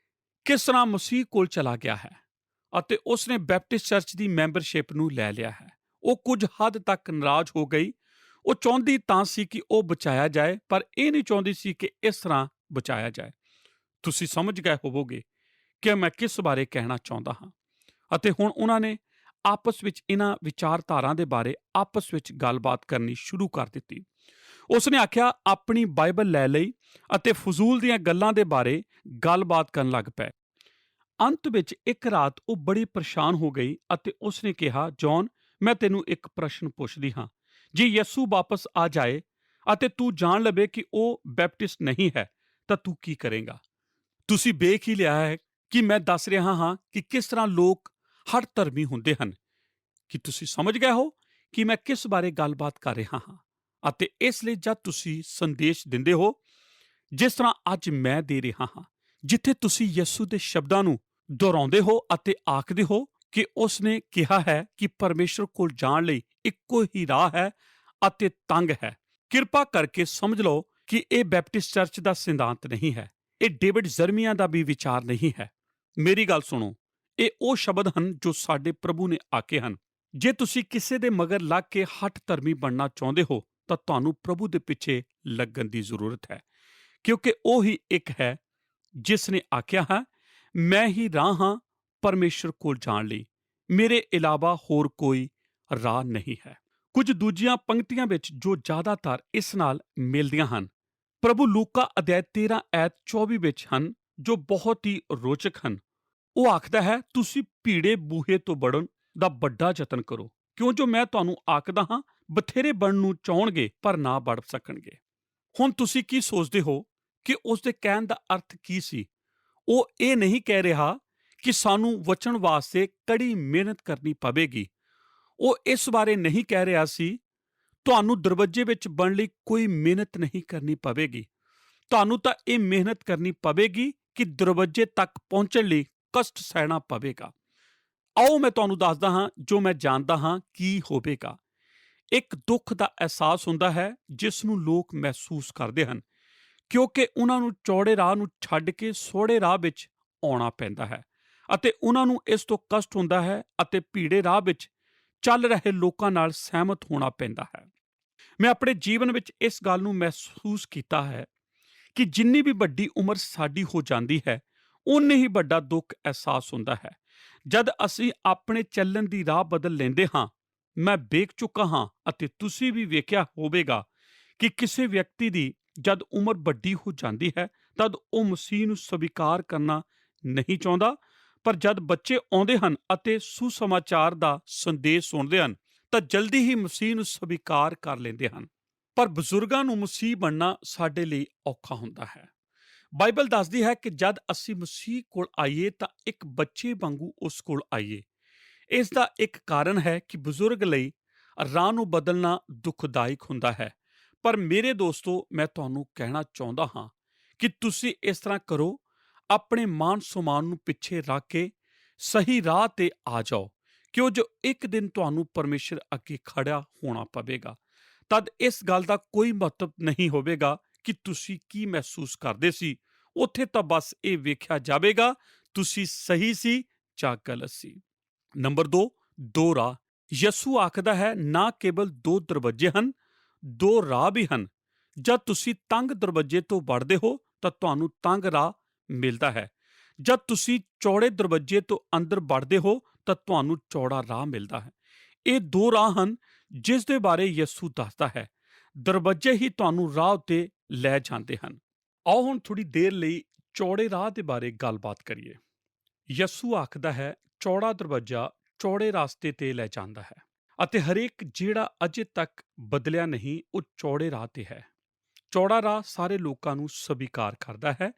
Speaker 3: ਕਿਸ ਤਰ੍ਹਾਂ ਮਸੀਹ ਕੋਲ ਚਲਾ ਗਿਆ ਹੈ ਅਤੇ ਉਸ ਨੇ ਬੈਪਟਿਸਟ ਚਰਚ ਦੀ ਮੈਂਬਰਸ਼ਿਪ ਨੂੰ ਲੈ ਲਿਆ ਹੈ। ਉਹ ਕੁਝ ਹੱਦ ਤੱਕ ਨਾਰਾਜ਼ ਹੋ ਗਈ। ਉਹ ਚਾਹੁੰਦੀ ਤਾਂ ਸੀ ਕਿ ਉਹ ਬਚਾਇਆ ਜਾਏ, ਪਰ ਇਹ ਨਹੀਂ ਚਾਹੁੰਦੀ ਸੀ ਕਿ ਇਸ ਤਰ੍ਹਾਂ ਬਚਾਇਆ ਜਾਏ। ਤੁਸੀਂ ਸਮਝ ਗਏ ਹੋਵੋਗੇ ਕਿ ਮੈਂ ਕਿਸ ਬਾਰੇ ਕਹਿਣਾ ਚਾਹੁੰਦਾ ਹਾਂ। ਅਤੇ ਹੁਣ ਉਹਨਾਂ ਨੇ ਆਪਸ ਵਿੱਚ ਇਹਨਾਂ ਵਿਚਾਰਧਾਰਾਂ ਦੇ ਬਾਰੇ ਆਪਸ ਵਿੱਚ ਗੱਲਬਾਤ ਕਰਨੀ ਸ਼ੁਰੂ ਕਰ ਦਿੱਤੀ। ਉਸ ਨੇ ਆਖਿਆ, ਆਪਣੀ ਬਾਈਬਲ ਲੈ ਲਈ ਅਤੇ ਫਜ਼ੂਲ ਦੀਆਂ ਗੱਲਾਂ ਦੇ ਬਾਰੇ ਗੱਲਬਾਤ ਕਰਨ ਲੱਗ ਪਏ। ਅੰਤ ਵਿੱਚ ਇੱਕ ਰਾਤ ਉਹ ਬੜੀ ਪਰੇਸ਼ਾਨ ਹੋ ਗਈ ਅਤੇ ਉਸ ਨੇ ਕਿਹਾ, ਜੌਨ, ਮੈਂ ਤੈਨੂੰ ਇੱਕ ਪ੍ਰਸ਼ਨ ਪੁੱਛਦੀ ਹਾਂ। ਜੇ ਯਿਸੂ ਵਾਪਸ ਆ ਜਾਏ ਅਤੇ ਤੂੰ ਜਾਣ ਲਵੇ ਕਿ ਉਹ ਬੈਪਟਿਸਟ ਨਹੀਂ ਹੈ ਤਾਂ ਤੂੰ ਕੀ ਕਰੇਗਾ? ਤੁਸੀਂ ਵੇਖ ਹੀ ਲਿਆ ਹੈ ਕਿ ਮੈਂ ਦੱਸ ਰਿਹਾ ਹਾਂ ਕਿ ਕਿਸ ਤਰ੍ਹਾਂ ਲੋਕ ਹਰ ਧਰਮੀ ਹੁੰਦੇ ਹਨ। ਕਿ ਤੁਸੀਂ ਸਮਝ ਗਏ ਹੋ ਕਿ ਮੈਂ ਕਿਸ ਬਾਰੇ ਗੱਲਬਾਤ ਕਰ ਰਿਹਾ ਹਾਂ। ਅਤੇ ਇਸ ਲਈ ਜਦ ਤੁਸੀਂ ਸੰਦੇਸ਼ ਦਿੰਦੇ ਹੋ ਜਿਸ ਤਰ੍ਹਾਂ ਅੱਜ ਮੈਂ ਦੇ ਰਿਹਾ ਹਾਂ, ਜਿੱਥੇ ਤੁਸੀਂ ਯਿਸੂ ਦੇ ਸ਼ਬਦਾਂ ਨੂੰ ਦੁਹਰਾਉਂਦੇ ਹੋ ਅਤੇ ਆਖਦੇ ਹੋ ਕਿ ਉਸ ਨੇ ਕਿਹਾ ਹੈ ਕਿ ਪਰਮੇਸ਼ਰ ਕੋਲ ਜਾਣ ਲਈ ਇੱਕੋ ਹੀ ਰਾਹ ਹੈ ਅਤੇ ਤੰਗ ਹੈ, ਕਿਰਪਾ ਕਰਕੇ ਸਮਝ ਲਓ ਕਿ ਇਹ ਬੈਪਟਿਸਟ ਚਰਚ ਦਾ ਸਿਧਾਂਤ ਨਹੀਂ ਹੈ। ਇਹ ਡੇਵਿਡ ਜ਼ਰਮੀਆ ਦਾ ਵੀ ਵਿਚਾਰ ਨਹੀਂ ਹੈ। ਮੇਰੀ ਗੱਲ ਸੁਣੋ, ਇਹ ਉਹ ਸ਼ਬਦ ਹਨ ਜੋ ਸਾਡੇ ਪ੍ਰਭੂ ਨੇ ਆਖੇ ਹਨ। ਜੇ ਤੁਸੀਂ ਕਿਸੇ ਦੇ ਮਗਰ ਲੱਗ ਕੇ ਹੱਠ ਧਰਮੀ ਬਣਨਾ ਚਾਹੁੰਦੇ ਹੋ ਤਾਂ ਤੁਹਾਨੂੰ ਪ੍ਰਭੂ ਦੇ ਪਿੱਛੇ ਲੱਗਣ ਦੀ ਜ਼ਰੂਰਤ ਹੈ, ਕਿਉਂਕਿ ਉਹ ਹੀ ਇੱਕ ਹੈ ਜਿਸ ਨੇ ਆਖਿਆ ਹੈ, ਮੈਂ ਹੀ ਰਾਹ ਹਾਂ ਪਰਮੇਸ਼ਰ ਕੋਲ ਜਾਣ ਲਈ, ਮੇਰੇ ਇਲਾਵਾ ਹੋਰ ਕੋਈ ਰਾਹ ਨਹੀਂ ਹੈ। ਕੁਝ ਦੂਜੀਆਂ ਪੰਕਤੀਆਂ ਵਿੱਚ ਜੋ ਜ਼ਿਆਦਾਤਰ ਇਸ ਨਾਲ ਮਿਲਦੀਆਂ ਹਨ ਪ੍ਰਭੂ ਲੂਕਾ ਅਧਿਆਇ 13 ਐਤ 24 ਵਿੱਚ ਹਨ, ਜੋ ਬਹੁਤ ਹੀ ਰੋਚਕ ਹਨ। ਉਹ ਆਖਦਾ ਹੈ, ਤੁਸੀਂ ਭੀੜੇ ਬੂਹੇ ਤੋਂ ਵੜਨ ਦਾ ਵੱਡਾ ਯਤਨ ਕਰੋ ਕਿਉਂ ਜੋ ਮੈਂ ਤੁਹਾਨੂੰ ਆਖਦਾ ਹਾਂ, ਬਥੇਰੇ ਬਣਨ ਨੂੰ ਚਾਹਣਗੇ ਪਰ ਨਾ ਬਣ ਸਕਣਗੇ। ਹੁਣ ਤੁਸੀਂ ਕੀ ਸੋਚਦੇ ਹੋ ਕਿ ਉਸ ਦੇ ਕਹਿਣ ਦਾ ਅਰਥ ਕੀ ਸੀ? ਉਹ ਇਹ ਨਹੀਂ ਕਹਿ ਰਿਹਾ ਕਿ ਸਾਨੂੰ ਵਚਨ ਵਾਸਤੇ ਕੜੀ ਮਿਹਨਤ ਕਰਨੀ ਪਵੇਗੀ। ਉਹ ਇਸ ਬਾਰੇ ਨਹੀਂ ਕਹਿ ਰਿਹਾ ਸੀ ਤੁਹਾਨੂੰ ਦਰਵਾਜ਼ੇ ਵਿੱਚ ਬਣਨ ਲਈ ਕੋਈ ਮਿਹਨਤ ਨਹੀਂ ਕਰਨੀ ਪਵੇਗੀ। ਤੁਹਾਨੂੰ ਤਾਂ ਇਹ ਮਿਹਨਤ ਕਰਨੀ ਪਵੇਗੀ ਕਿ ਦਰਵਾਜ਼ੇ ਤੱਕ ਪਹੁੰਚਣ ਲਈ ਕਸ਼ਟ ਸਹਿਣਾ ਪਵੇਗਾ। ਆਓ ਮੈਂ ਤੁਹਾਨੂੰ ਦੱਸਦਾ ਹਾਂ ਜੋ ਮੈਂ ਜਾਣਦਾ ਹਾਂ ਕੀ ਹੋਵੇਗਾ। ਇੱਕ ਦੁੱਖ ਦਾ ਅਹਿਸਾਸ ਹੁੰਦਾ ਹੈ ਜਿਸ ਨੂੰ ਲੋਕ ਮਹਿਸੂਸ ਕਰਦੇ ਹਨ, ਕਿਉਂਕਿ ਉਹਨਾਂ ਨੂੰ ਚੌੜੇ ਰਾਹ ਨੂੰ ਛੱਡ ਕੇ ਸੌੜੇ ਰਾਹ ਵਿੱਚ ਆਉਣਾ ਪੈਂਦਾ ਹੈ ਅਤੇ ਉਹਨਾਂ ਨੂੰ ਇਸ ਤੋਂ ਕਸ਼ਟ ਹੁੰਦਾ ਹੈ ਅਤੇ ਭੀੜੇ ਰਾਹ ਵਿੱਚ ਚੱਲ ਰਹੇ ਲੋਕਾਂ ਨਾਲ ਸਹਿਮਤ ਹੋਣਾ ਪੈਂਦਾ ਹੈ। ਮੈਂ ਆਪਣੇ ਜੀਵਨ ਵਿੱਚ ਇਸ ਗੱਲ ਨੂੰ ਮਹਿਸੂਸ ਕੀਤਾ ਹੈ ਕਿ ਜਿੰਨੀ ਵੀ ਵੱਡੀ ਉਮਰ ਸਾਡੀ ਹੋ ਜਾਂਦੀ ਹੈ, ਓਨੇ ਹੀ ਵੱਡਾ ਦੁੱਖ ਅਹਿਸਾਸ ਹੁੰਦਾ ਹੈ ਜਦ ਅਸੀਂ ਆਪਣੇ ਚੱਲਣ ਦੀ ਰਾਹ ਬਦਲ ਲੈਂਦੇ ਹਾਂ। ਮੈਂ ਵੇਖ ਚੁੱਕਾ ਹਾਂ ਅਤੇ ਤੁਸੀਂ ਵੀ ਵੇਖਿਆ ਹੋਵੇਗਾ ਕਿ ਕਿਸੇ ਵਿਅਕਤੀ ਦੀ ਜਦ ਉਮਰ ਵੱਡੀ ਹੋ ਜਾਂਦੀ ਹੈ ਤਦ ਉਹ ਮਸੀਹ ਨੂੰ ਸਵੀਕਾਰ ਕਰਨਾ ਨਹੀਂ ਚਾਹੁੰਦਾ, ਪਰ ਜਦ ਬੱਚੇ ਆਉਂਦੇ ਹਨ ਅਤੇ ਸੁਸਮਾਚਾਰ ਦਾ ਸੰਦੇਸ਼ ਸੁਣਦੇ ਹਨ ਤਾਂ ਜਲਦੀ ਹੀ ਮਸੀਹ ਨੂੰ ਸਵੀਕਾਰ ਕਰ ਲੈਂਦੇ ਹਨ। ਪਰ ਬਜ਼ੁਰਗਾਂ ਨੂੰ ਮਸੀਹ ਬਣਨਾ ਸਾਡੇ ਲਈ ਔਖਾ ਹੁੰਦਾ ਹੈ। ਬਾਈਬਲ ਦੱਸਦੀ ਹੈ ਕਿ ਜਦ ਅਸੀਂ ਮਸੀਹ ਕੋਲ ਆਈਏ ਤਾਂ ਇੱਕ ਬੱਚੇ ਵਾਂਗੂ ਉਸ ਕੋਲ ਆਈਏ। ਇਸ ਦਾ ਇੱਕ ਕਾਰਨ ਹੈ ਕਿ ਬਜ਼ੁਰਗ ਲਈ ਰਾਹ ਨੂੰ ਬਦਲਣਾ ਦੁਖਦਾਇਕ ਹੁੰਦਾ ਹੈ। ਪਰ ਮੇਰੇ ਦੋਸਤੋ, ਮੈਂ ਤੁਹਾਨੂੰ ਕਹਿਣਾ ਚਾਹੁੰਦਾ ਹਾਂ ਕਿ ਤੁਸੀਂ ਇਸ ਤਰ੍ਹਾਂ ਕਰੋ, ਆਪਣੇ ਮਾਨ ਸਨਮਾਨ ਨੂੰ ਪਿੱਛੇ ਰੱਖ ਕੇ ਸਹੀ ਰਾਹ ਤੇ ਆ ਜਾਓ, ਕਿਉਂ ਜੋ ਇੱਕ ਦਿਨ ਤੁਹਾਨੂੰ ਪਰਮੇਸ਼ਰ ਅੱਗੇ ਖੜਾ ਹੋਣਾ ਪਵੇਗਾ। ਤਦ ਇਸ ਗੱਲ ਦਾ ਕੋਈ ਮਹੱਤਵ ਨਹੀਂ ਹੋਵੇਗਾ ਕਿ ਤੁਸੀਂ ਕੀ ਮਹਿਸੂਸ ਕਰਦੇ ਸੀ। ਉੱਥੇ ਤਾਂ ਬਸ ਇਹ ਵੇਖਿਆ ਜਾਵੇਗਾ ਤੁਸੀਂ ਸਹੀ ਸੀ ਜਾਂ ਗਲਤ ਸੀ। ਨੰਬਰ 2, ਦੋ ਰਾਹ। ਯਿਸੂ ਆਖਦਾ ਹੈ, ਨਾ ਕੇਵਲ ਦੋ ਦਰਵਾਜ਼ੇ ਹਨ, ਦੋ ਰਾਹ ਵੀ ਹਨ। ਜਦ ਤੁਸੀਂ ਤੰਗ ਦਰਵਾਜ਼ੇ ਤੋਂ ਵੜਦੇ ਹੋ ਤਾਂ ਤੁਹਾਨੂੰ ਤੰਗ ਰਾਹ ਮਿਲਦਾ ਹੈ। ਜਦ ਤੁਸੀਂ ਚੌੜੇ ਦਰਵਾਜ਼ੇ ਤੋਂ ਅੰਦਰ ਵੜਦੇ ਹੋ ਤਾਂ ਤੁਹਾਨੂੰ ਚੌੜਾ ਰਾਹ ਮਿਲਦਾ ਹੈ। ਇਹ ਦੋ ਰਾਹ ਹਨ ਜਿਸ ਦੇ ਬਾਰੇ ਯਿਸੂ ਦੱਸਦਾ ਹੈ। ਦਰਵਾਜ਼ੇ ਹੀ ਤੁਹਾਨੂੰ ਰਾਹ ਉੱਤੇ ਲੈ ਜਾਂਦੇ ਹਨ। ਆਓ ਹੁਣ ਥੋੜੀ ਦੇਰ ਲਈ ਚੌੜੇ ਰਾਹ ਦੇ ਬਾਰੇ ਗੱਲਬਾਤ ਕਰੀਏ। ਯਿਸੂ ਆਖਦਾ ਹੈ, ਚੌੜਾ ਦਰਵਾਜ਼ਾ ਚੌੜੇ ਰਸਤੇ ਤੇ ਲੈ ਜਾਂਦਾ ਹੈ ਅਤੇ ਹਰੇਕ ਜਿਹੜਾ ਅਜੇ ਤੱਕ ਬਦਲਿਆ ਨਹੀਂ ਉਹ ਚੌੜੇ ਰਾਹ ਤੇ ਹੈ। ਚੌੜਾ ਰਾਹ ਸਾਰੇ ਲੋਕਾਂ ਨੂੰ ਸਵੀਕਾਰ ਕਰਦਾ ਹੈ,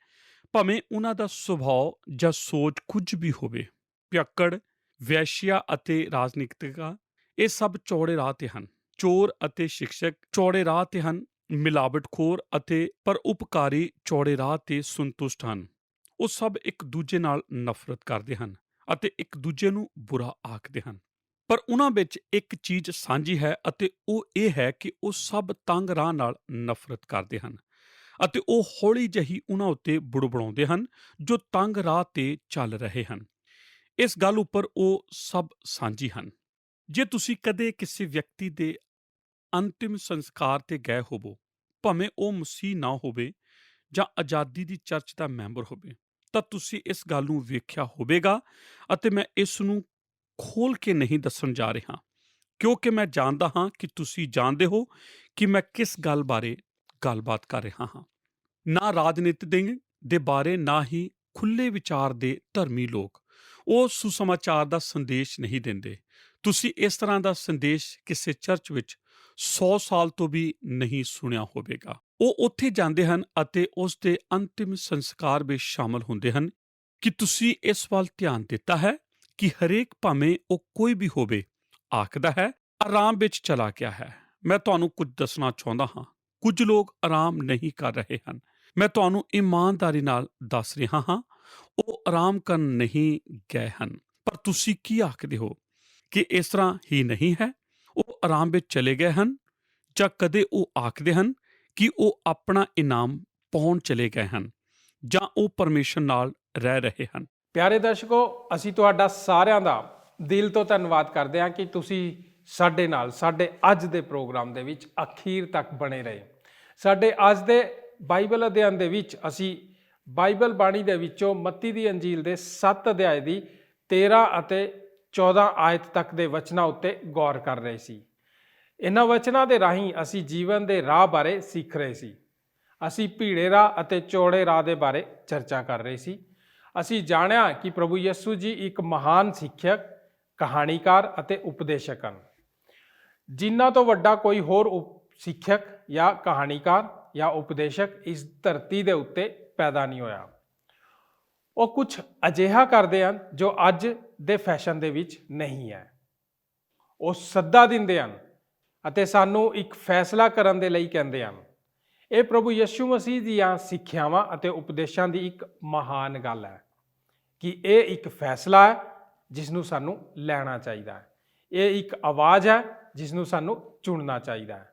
Speaker 3: ਭਾਵੇਂ ਉਹਨਾਂ ਦਾ ਸੁਭਾਅ ਜਾਂ ਸੋਚ ਕੁਝ ਵੀ ਹੋਵੇ। ਪਿਅੱਕੜ, ਵੈਸ਼ਿਆ ਅਤੇ ਰਾਜਨੀਤਿਕਾਂ, ਇਹ ਸਭ ਚੌੜੇ ਰਾਹ ਤੇ ਹਨ। ਚੋਰ ਅਤੇ ਸ਼ਿਕਸ਼ਕ ਚੌੜੇ ਰਾਹ ਤੇ ਹਨ। ਮਿਲਾਵਟਖੋਰ ਅਤੇ ਪਰਉਪਕਾਰੀ ਚੌੜੇ ਰਾਹ ਤੇ ਸੰਤੁਸ਼ਟ ਹਨ। ਉਹ ਸਭ ਇੱਕ ਦੂਜੇ ਨਾਲ ਨਫ਼ਰਤ ਕਰਦੇ ਹਨ ਅਤੇ ਇੱਕ ਦੂਜੇ ਨੂੰ ਬੁਰਾ ਆਖਦੇ ਹਨ। ਪਰ ਉਹਨਾਂ ਵਿੱਚ ਇੱਕ ਚੀਜ਼ ਸਾਂਝੀ ਹੈ ਅਤੇ ਉਹ ਇਹ ਹੈ ਕਿ ਉਹ ਸਭ ਤੰਗ ਰਾਹ ਨਾਲ ਨਫ਼ਰਤ ਕਰਦੇ ਹਨ ਅਤੇ ਉਹ ਹੌਲੀ ਜਿਹੀ ਉਹਨਾਂ ਉੱਤੇ ਬੁੜਬੁੜਾਉਂਦੇ ਹਨ ਜੋ ਤੰਗ ਰਾਹ ਤੇ ਚੱਲ ਰਹੇ ਹਨ। ਇਸ ਗੱਲ ਉੱਪਰ ਉਹ ਸਭ ਸਾਂਝੀ ਹਨ। ਜੇ ਤੁਸੀਂ ਕਦੇ ਕਿਸੇ ਵਿਅਕਤੀ ਦੇ ਅੰਤਿਮ ਸੰਸਕਾਰ ਤੇ ਗਏ ਹੋਵੋ, ਭਾਵੇਂ ਉਹ ਮਸੀਹ ਨਾ ਹੋਵੇ ਜਾਂ ਆਜ਼ਾਦੀ ਦੀ ਚਰਚ ਦਾ ਮੈਂਬਰ ਹੋਵੇ, ਤਾਂ ਤੁਸੀਂ ਇਸ ਗੱਲ ਨੂੰ ਵੇਖਿਆ ਹੋਵੇਗਾ ਅਤੇ ਮੈਂ ਇਸ ਨੂੰ ਖੋਲ ਕੇ ਨਹੀਂ ਦੱਸਣ ਜਾ ਰਿਹਾ, ਕਿਉਂਕਿ ਮੈਂ ਜਾਣਦਾ ਹਾਂ ਕਿ ਤੁਸੀਂ ਜਾਣਦੇ ਹੋ ਕਿ ਮੈਂ ਕਿਸ ਗੱਲ ਬਾਰੇ ਗੱਲਬਾਤ ਕਰ ਰਿਹਾ ਹਾਂ। ਨਾ ਰਾਜਨੀਤਿਕ ਦੇ ਬਾਰੇ, ਨਾ ਹੀ ਖੁੱਲ੍ਹੇ ਵਿਚਾਰ ਦੇ ਧਰਮੀ ਲੋਕ ਉਹ ਸੁਸਮਾਚਾਰ ਦਾ ਸੰਦੇਸ਼ ਨਹੀਂ ਦਿੰਦੇ। ਤੁਸੀਂ ਇਸ ਤਰ੍ਹਾਂ ਦਾ ਸੰਦੇਸ਼ ਕਿਸੇ ਚਰਚ ਵਿੱਚ 100 ਸਾਲ ਤੋਂ ਵੀ ਨਹੀਂ ਸੁਣਿਆ ਹੋਵੇਗਾ। ਉਹ ਉੱਥੇ ਜਾਂਦੇ ਹਨ ਅਤੇ ਉਸ ਦੇ ਅੰਤਿਮ ਸੰਸਕਾਰ ਵਿੱਚ ਸ਼ਾਮਲ ਹੁੰਦੇ ਹਨ। ਕਿ ਤੁਸੀਂ ਇਸ ਵੱਲ ਧਿਆਨ ਦਿੱਤਾ ਹੈ ਕਿ ਹਰੇਕ, ਭਾਵੇਂ ਉਹ ਕੋਈ ਵੀ ਹੋਵੇ, ਆਖਦਾ ਹੈ ਆਰਾਮ ਵਿੱਚ ਚਲਾ ਗਿਆ ਹੈ। ਮੈਂ ਤੁਹਾਨੂੰ ਕੁਝ ਦੱਸਣਾ ਚਾਹੁੰਦਾ ਹਾਂ, ਕੁਝ ਲੋਕ ਆਰਾਮ ਨਹੀਂ ਕਰ ਰਹੇ ਹਨ। ਮੈਂ ਤੁਹਾਨੂੰ ਇਮਾਨਦਾਰੀ ਨਾਲ ਦੱਸ ਰਿਹਾ ਹਾਂ, ਉਹ ਆਰਾਮ ਕਰਨ ਨਹੀਂ ਗਏ ਹਨ। ਪਰ ਤੁਸੀਂ ਕੀ ਆਖਦੇ ਹੋ ਕਿ ਇਸ ਤਰ੍ਹਾਂ ਹੀ ਨਹੀਂ ਹੈ? ਉਹ ਆਰਾਮ ਵਿੱਚ ਚਲੇ ਗਏ ਹਨ, ਜਾਂ ਕਦੇ ਉਹ ਆਖਦੇ ਹਨ ਕਿ ਉਹ ਆਪਣਾ ਇਨਾਮ ਪਾਉਣ ਚਲੇ ਗਏ ਹਨ, ਜਾਂ ਉਹ ਪਰਮੇਸ਼ਰ ਨਾਲ ਰਹਿ ਰਹੇ ਹਨ?
Speaker 1: ਪਿਆਰੇ ਦਰਸ਼ਕੋ, ਅਸੀਂ ਤੁਹਾਡਾ ਸਾਰਿਆਂ ਦਾ ਦਿਲ ਤੋਂ ਧੰਨਵਾਦ ਕਰਦੇ ਹਾਂ ਕਿ ਤੁਸੀਂ ਸਾਡੇ ਨਾਲ ਸਾਡੇ ਅੱਜ ਦੇ ਪ੍ਰੋਗਰਾਮ ਦੇ ਵਿੱਚ ਅਖੀਰ ਤੱਕ ਬਣੇ ਰਹੇ। ਸਾਡੇ ਅੱਜ ਦੇ ਬਾਈਬਲ ਅਧਿਐਨ ਦੇ ਵਿੱਚ ਅਸੀਂ ਬਾਈਬਲ ਬਾਣੀ ਦੇ ਵਿੱਚੋਂ ਮੱਤੀ ਦੀ ਅੰਜੀਲ ਦੇ 7 ਅਧਿਆਏ ਦੀ 13 ਅਤੇ 14 ਆਇਤ ਤੱਕ ਦੇ ਵਚਨਾਂ ਉੱਤੇ ਗੌਰ ਕਰ ਰਹੇ ਸੀ। ਇਹਨਾਂ ਵਚਨਾਂ ਦੇ ਰਾਹੀਂ ਅਸੀਂ ਜੀਵਨ ਦੇ ਰਾਹ ਬਾਰੇ ਸਿੱਖ ਰਹੇ ਸੀ। ਅਸੀਂ ਭੀੜੇ ਰਾਹ ਅਤੇ ਚੌੜੇ ਰਾਹ ਦੇ ਬਾਰੇ ਚਰਚਾ ਕਰ ਰਹੇ ਸੀ। ਅਸੀਂ ਜਾਣਿਆ ਕਿ ਪ੍ਰਭੂ ਯਿਸੂ ਜੀ ਇੱਕ ਮਹਾਨ ਸਿੱਖਿਅਕ, ਕਹਾਣੀਕਾਰ ਅਤੇ ਉਪਦੇਸ਼ਕ ਹਨ। ਜਿਨ੍ਹਾਂ ਤੋਂ ਵੱਡਾ ਕੋਈ ਹੋਰ ਸਿੱਖਿਅਕ ਜਾਂ ਕਹਾਣੀਕਾਰ ਜਾਂ ਉਪਦੇਸ਼ਕ ਇਸ ਧਰਤੀ ਦੇ ਉੱਤੇ ਪੈਦਾ ਨਹੀਂ ਹੋਇਆ। ਉਹ ਕੁਝ ਅਜਿਹਾ ਕਰਦੇ ਹਨ ਜੋ ਅੱਜ ਦੇ ਫੈਸ਼ਨ ਦੇ ਵਿੱਚ ਨਹੀਂ ਹੈ। ਉਹ ਸੱਦਾ ਦਿੰਦੇ ਹਨ ਅਤੇ ਸਾਨੂੰ ਇੱਕ ਫੈਸਲਾ ਕਰਨ ਦੇ ਲਈ ਕਹਿੰਦੇ ਹਨ। ਇਹ ਪ੍ਰਭੂ ਯਿਸੂ ਮਸੀਹ ਦੀਆਂ ਸਿੱਖਿਆਵਾਂ ਅਤੇ ਉਪਦੇਸ਼ਾਂ ਦੀ ਇੱਕ ਮਹਾਨ ਗੱਲ ਹੈ ਕਿ ਇਹ ਇੱਕ ਫੈਸਲਾ ਹੈ ਜਿਸ ਨੂੰ ਸਾਨੂੰ ਲੈਣਾ ਚਾਹੀਦਾ ਹੈ। ਇਹ ਇੱਕ ਆਵਾਜ਼ ਹੈ ਜਿਸ ਨੂੰ ਸਾਨੂੰ ਚੁਣਨਾ ਚਾਹੀਦਾ ਹੈ।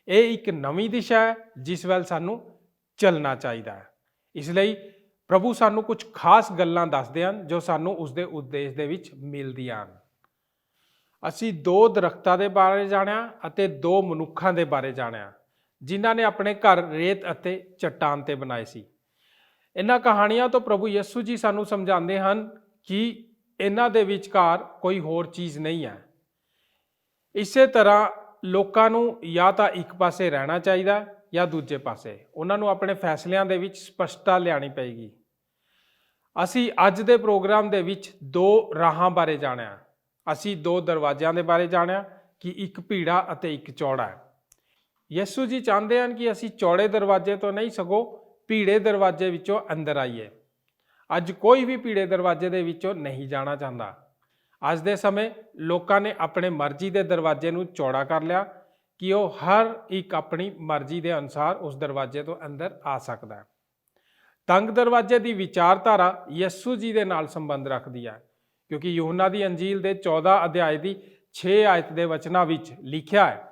Speaker 1: ਇਹ ਇੱਕ ਨਵੀਂ ਦਿਸ਼ਾ ਹੈ ਜਿਸ ਵੱਲ ਸਾਨੂੰ ਚੱਲਣਾ ਚਾਹੀਦਾ ਹੈ। ਇਸ ਲਈ ਪ੍ਰਭੂ ਸਾਨੂੰ ਕੁਝ ਖਾਸ ਗੱਲਾਂ ਦੱਸਦੇ ਹਨ ਜੋ ਸਾਨੂੰ ਉਸ ਦੇ ਉਦੇਸ਼ ਦੇ ਵਿੱਚ ਮਿਲਦੀਆਂ ਹਨ। ਅਸੀਂ 2 ਦਰਖਤਾਂ ਦੇ ਬਾਰੇ ਜਾਣਿਆ ਅਤੇ 2 ਮਨੁੱਖਾਂ ਦੇ ਬਾਰੇ ਜਾਣਿਆ ਜਿਨ੍ਹਾਂ ਨੇ ਆਪਣੇ ਘਰ ਰੇਤ ਅਤੇ ਚੱਟਾਨ ਤੇ ਬਣਾਏ ਸੀ। ਇਹਨਾਂ ਕਹਾਣੀਆਂ ਤੋਂ ਪ੍ਰਭੂ ਯਿਸੂ ਜੀ ਸਾਨੂੰ ਸਮਝਾਉਂਦੇ ਹਨ ਕਿ ਇਹਨਾਂ ਦੇ ਵਿਚਕਾਰ ਕੋਈ ਹੋਰ ਚੀਜ਼ ਨਹੀਂ ਹੈ। ਇਸੇ ਤਰ੍ਹਾਂ ਲੋਕਾਂ ਨੂੰ ਜਾਂ ਤਾਂ ਇੱਕ ਪਾਸੇ ਰਹਿਣਾ ਚਾਹੀਦਾ ਜਾਂ ਦੂਜੇ ਪਾਸੇ। ਉਹਨਾਂ ਨੂੰ ਆਪਣੇ ਫੈਸਲਿਆਂ ਦੇ ਵਿੱਚ ਸਪਸ਼ਟਤਾ ਲਿਆਉਣੀ ਪਏਗੀ। ਅਸੀਂ ਅੱਜ ਦੇ ਪ੍ਰੋਗਰਾਮ ਦੇ ਵਿੱਚ 2 ਰਾਹਾਂ ਬਾਰੇ ਜਾਣਿਆ। ਅਸੀਂ 2 ਦਰਵਾਜ਼ਿਆਂ ਦੇ ਬਾਰੇ ਜਾਣਿਆ ਕਿ ਇੱਕ ਭੀੜਾ ਅਤੇ ਇੱਕ ਚੌੜਾ ਹੈ। ਯਿਸੂ ਜੀ ਚਾਹੁੰਦੇ ਹਨ ਕਿ ਅਸੀਂ ਚੌੜੇ ਦਰਵਾਜ਼ੇ ਤੋਂ ਨਹੀਂ ਸਗੋਂ ਭੀੜੇ ਦਰਵਾਜ਼ੇ ਵਿੱਚੋਂ ਅੰਦਰ ਆਈਏ। ਅੱਜ ਕੋਈ ਵੀ ਭੀੜੇ ਦਰਵਾਜ਼ੇ ਦੇ ਵਿੱਚੋਂ ਨਹੀਂ ਜਾਣਾ ਚਾਹੁੰਦਾ। ਅੱਜ ਦੇ ਸਮੇਂ ਲੋਕਾਂ ਨੇ ਆਪਣੇ ਮਰਜ਼ੀ ਦੇ ਦਰਵਾਜ਼ੇ ਨੂੰ ਚੌੜਾ ਕਰ ਲਿਆ ਕਿ ਉਹ ਹਰ ਇੱਕ ਆਪਣੀ ਮਰਜ਼ੀ ਦੇ ਅਨੁਸਾਰ ਉਸ ਦਰਵਾਜ਼ੇ ਤੋਂ ਅੰਦਰ ਆ ਸਕਦਾ ਹੈ। ਤੰਗ ਦਰਵਾਜ਼ੇ ਦੀ ਵਿਚਾਰਧਾਰਾ ਯਿਸੂ ਜੀ ਦੇ ਨਾਲ ਸੰਬੰਧ ਰੱਖਦੀ ਹੈ ਕਿਉਂਕਿ ਯੂਹੰਨਾ ਦੀ ਅੰਜੀਲ ਦੇ 14 ਅਧਿਆਇ ਦੀ 6 ਆਇਤ ਦੇ ਵਚਨਾਂ ਵਿੱਚ ਲਿਖਿਆ ਹੈ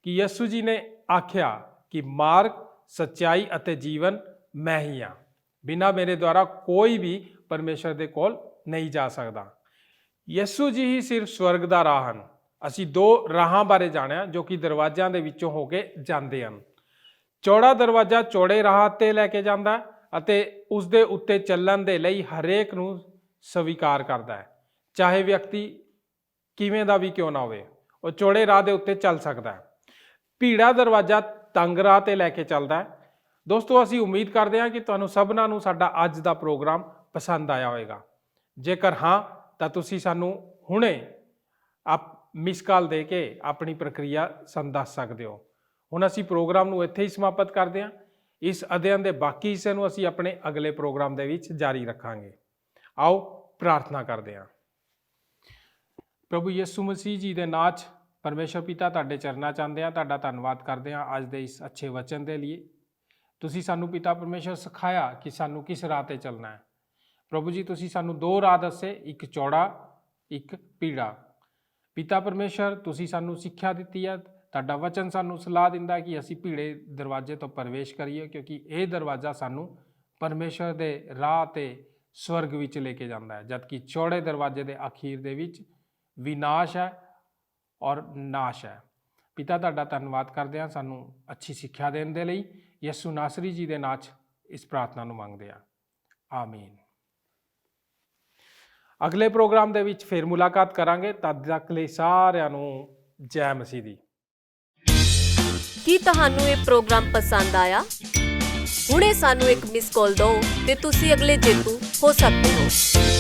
Speaker 1: ਕਿ ਯਿਸੂ ਜੀ ਨੇ ਆਖਿਆ ਕਿ ਮਾਰਗ, ਸੱਚਾਈ ਅਤੇ ਜੀਵਨ ਮੈਂ ਹੀ ਹਾਂ। ਬਿਨਾਂ ਮੇਰੇ ਦੁਆਰਾ ਕੋਈ ਵੀ ਪਰਮੇਸ਼ਰ ਦੇ ਕੋਲ ਨਹੀਂ ਜਾ ਸਕਦਾ। ਯਿਸੂ ਜੀ ਹੀ ਸਿਰਫ ਸਵਰਗ ਦਾ ਰਾਹ ਹਨ। ਅਸੀਂ 2 ਰਾਹਾਂ ਬਾਰੇ ਜਾਣਿਆ ਜੋ ਕਿ ਦਰਵਾਜ਼ਿਆਂ ਦੇ ਵਿੱਚੋਂ ਹੋ ਕੇ ਜਾਂਦੇ ਹਨ। ਚੌੜਾ ਦਰਵਾਜ਼ਾ ਚੌੜੇ ਰਾਹ ਤੇ ਲੈ ਕੇ ਜਾਂਦਾ ਹੈ ਅਤੇ ਉਸ ਦੇ ਉੱਤੇ ਚੱਲਣ ਦੇ ਲਈ ਹਰੇਕ ਨੂੰ ਸਵੀਕਾਰ ਕਰਦਾ ਹੈ, ਚਾਹੇ ਵਿਅਕਤੀ ਕਿਵੇਂ ਦਾ ਵੀ ਕਿਉਂ ਨਾ ਹੋਵੇ, ਉਹ ਚੌੜੇ ਰਾਹ ਦੇ ਉੱਤੇ ਚੱਲ ਸਕਦਾ ਹੈ। ਭੀੜਾ ਦਰਵਾਜ਼ਾ ਤੰਗ ਰਾਹ ਤੇ ਲੈ ਕੇ ਚੱਲਦਾ ਹੈ। ਦੋਸਤੋ, ਅਸੀਂ ਉਮੀਦ ਕਰਦੇ ਹਾਂ ਕਿ ਤੁਹਾਨੂੰ ਸਭਨਾਂ ਨੂੰ ਸਾਡਾ ਅੱਜ ਦਾ ਪ੍ਰੋਗਰਾਮ ਪਸੰਦ ਆਇਆ ਹੋਵੇਗਾ। ਜੇਕਰ ਹਾਂ ਤਾਂ ਤੁਸੀਂ ਸਾਨੂੰ ਹੁਣੇ ਮਿਸ ਕਾਲ ਦੇ ਕੇ ਆਪਣੀ ਪ੍ਰਕਿਰਿਆ ਸਾਨੂੰ ਦੱਸ ਸਕਦੇ ਹੋ। ਹੁਣ ਅਸੀਂ ਪ੍ਰੋਗਰਾਮ ਨੂੰ ਇੱਥੇ ਹੀ ਸਮਾਪਤ ਕਰਦੇ ਹਾਂ। ਇਸ ਅਧਿਐਨ ਦੇ ਬਾਕੀ ਹਿੱਸੇ ਨੂੰ ਅਸੀਂ ਆਪਣੇ ਅਗਲੇ ਪ੍ਰੋਗਰਾਮ ਦੇ ਵਿੱਚ ਜਾਰੀ ਰੱਖਾਂਗੇ। ਆਓ ਪ੍ਰਾਰਥਨਾ ਕਰਦੇ ਹਾਂ। ਪ੍ਰਭੂ ਯਿਸੂ ਮਸੀਹ ਜੀ ਦੇ ਨਾਂ 'ਚ ਪਰਮੇਸ਼ਰ ਪਿਤਾ ਤੁਹਾਡੇ ਚਰਨਾਂ 'ਚ ਆਉਂਦੇ ਹਾਂ, ਤੁਹਾਡਾ ਧੰਨਵਾਦ ਕਰਦੇ ਹਾਂ ਅੱਜ ਦੇ ਇਸ ਅੱਛੇ ਵਚਨ ਦੇ ਲਈ। ਤੁਸੀਂ ਸਾਨੂੰ ਪਿਤਾ ਪਰਮੇਸ਼ਰ ਸਿਖਾਇਆ ਕਿ ਸਾਨੂੰ ਕਿਸ ਰਾਹ ਤੇ ਚੱਲਣਾ ਹੈ। ਪ੍ਰਭੂ ਜੀ, ਤੁਸੀਂ ਸਾਨੂੰ 2 ਰਾਹ ਦੱਸੇ, ਇੱਕ ਚੌੜਾ, ਇੱਕ ਭੀੜਾ। ਪਿਤਾ ਪਰਮੇਸ਼ਰ, ਤੁਸੀਂ ਸਾਨੂੰ ਸਿੱਖਿਆ ਦਿੱਤੀ ਹੈ। ਤੁਹਾਡਾ ਵਚਨ ਸਾਨੂੰ ਸਲਾਹ ਦਿੰਦਾ ਕਿ ਅਸੀਂ ਭੀੜੇ ਦਰਵਾਜ਼ੇ ਤੋਂ ਪ੍ਰਵੇਸ਼ ਕਰੀਏ ਕਿਉਂਕਿ ਇਹ ਦਰਵਾਜ਼ਾ ਸਾਨੂੰ ਪਰਮੇਸ਼ਰ ਦੇ ਰਾਹ ਤੇ ਸਵਰਗ ਵਿੱਚ ਲੈ ਕੇ ਜਾਂਦਾ ਹੈ, ਜਦਕਿ ਚੌੜੇ ਦਰਵਾਜ਼ੇ ਦੇ ਅਖੀਰ ਦੇ ਵਿੱਚ ਵਿਨਾਸ਼ ਹੈ ਔਰ ਨਾਸ਼ ਹੈ। ਪਿਤਾ, ਤੁਹਾਡਾ ਧੰਨਵਾਦ ਕਰਦੇ ਹਾਂ ਸਾਨੂੰ ਅੱਛੀ ਸਿੱਖਿਆ ਦੇਣ ਦੇ ਲਈ। ਯਿਸੂ ਨਾਸਰੀ ਜੀ ਦੇ ਨਾਂ 'ਚ ਇਸ ਪ੍ਰਾਰਥਨਾ ਨੂੰ ਮੰਗਦੇ ਹਾਂ, ਆਮੀਨ। ਅਗਲੇ ਪ੍ਰੋਗਰਾਮ ਦੇ ਵਿੱਚ ਫਿਰ ਮੁਲਾਕਾਤ ਕਰਾਂਗੇ। ਤਦ ਤੱਕ ਲਈ ਸਾਰਿਆਂ ਨੂੰ ਜੈ ਮਸੀਹ ਦੀ।
Speaker 4: ਕੀ ਤੁਹਾਨੂੰ ਇਹ ਪ੍ਰੋਗਰਾਮ ਪਸੰਦ ਆਇਆ? ਹੁਣੇ ਸਾਨੂੰ ਇੱਕ ਮਿਸ ਕਾਲ ਦਿਓ ਤੇ ਤੁਸੀਂ ਅਗਲੇ ਜੇਤੂ ਹੋ ਸਕਦੇ ਹੋ।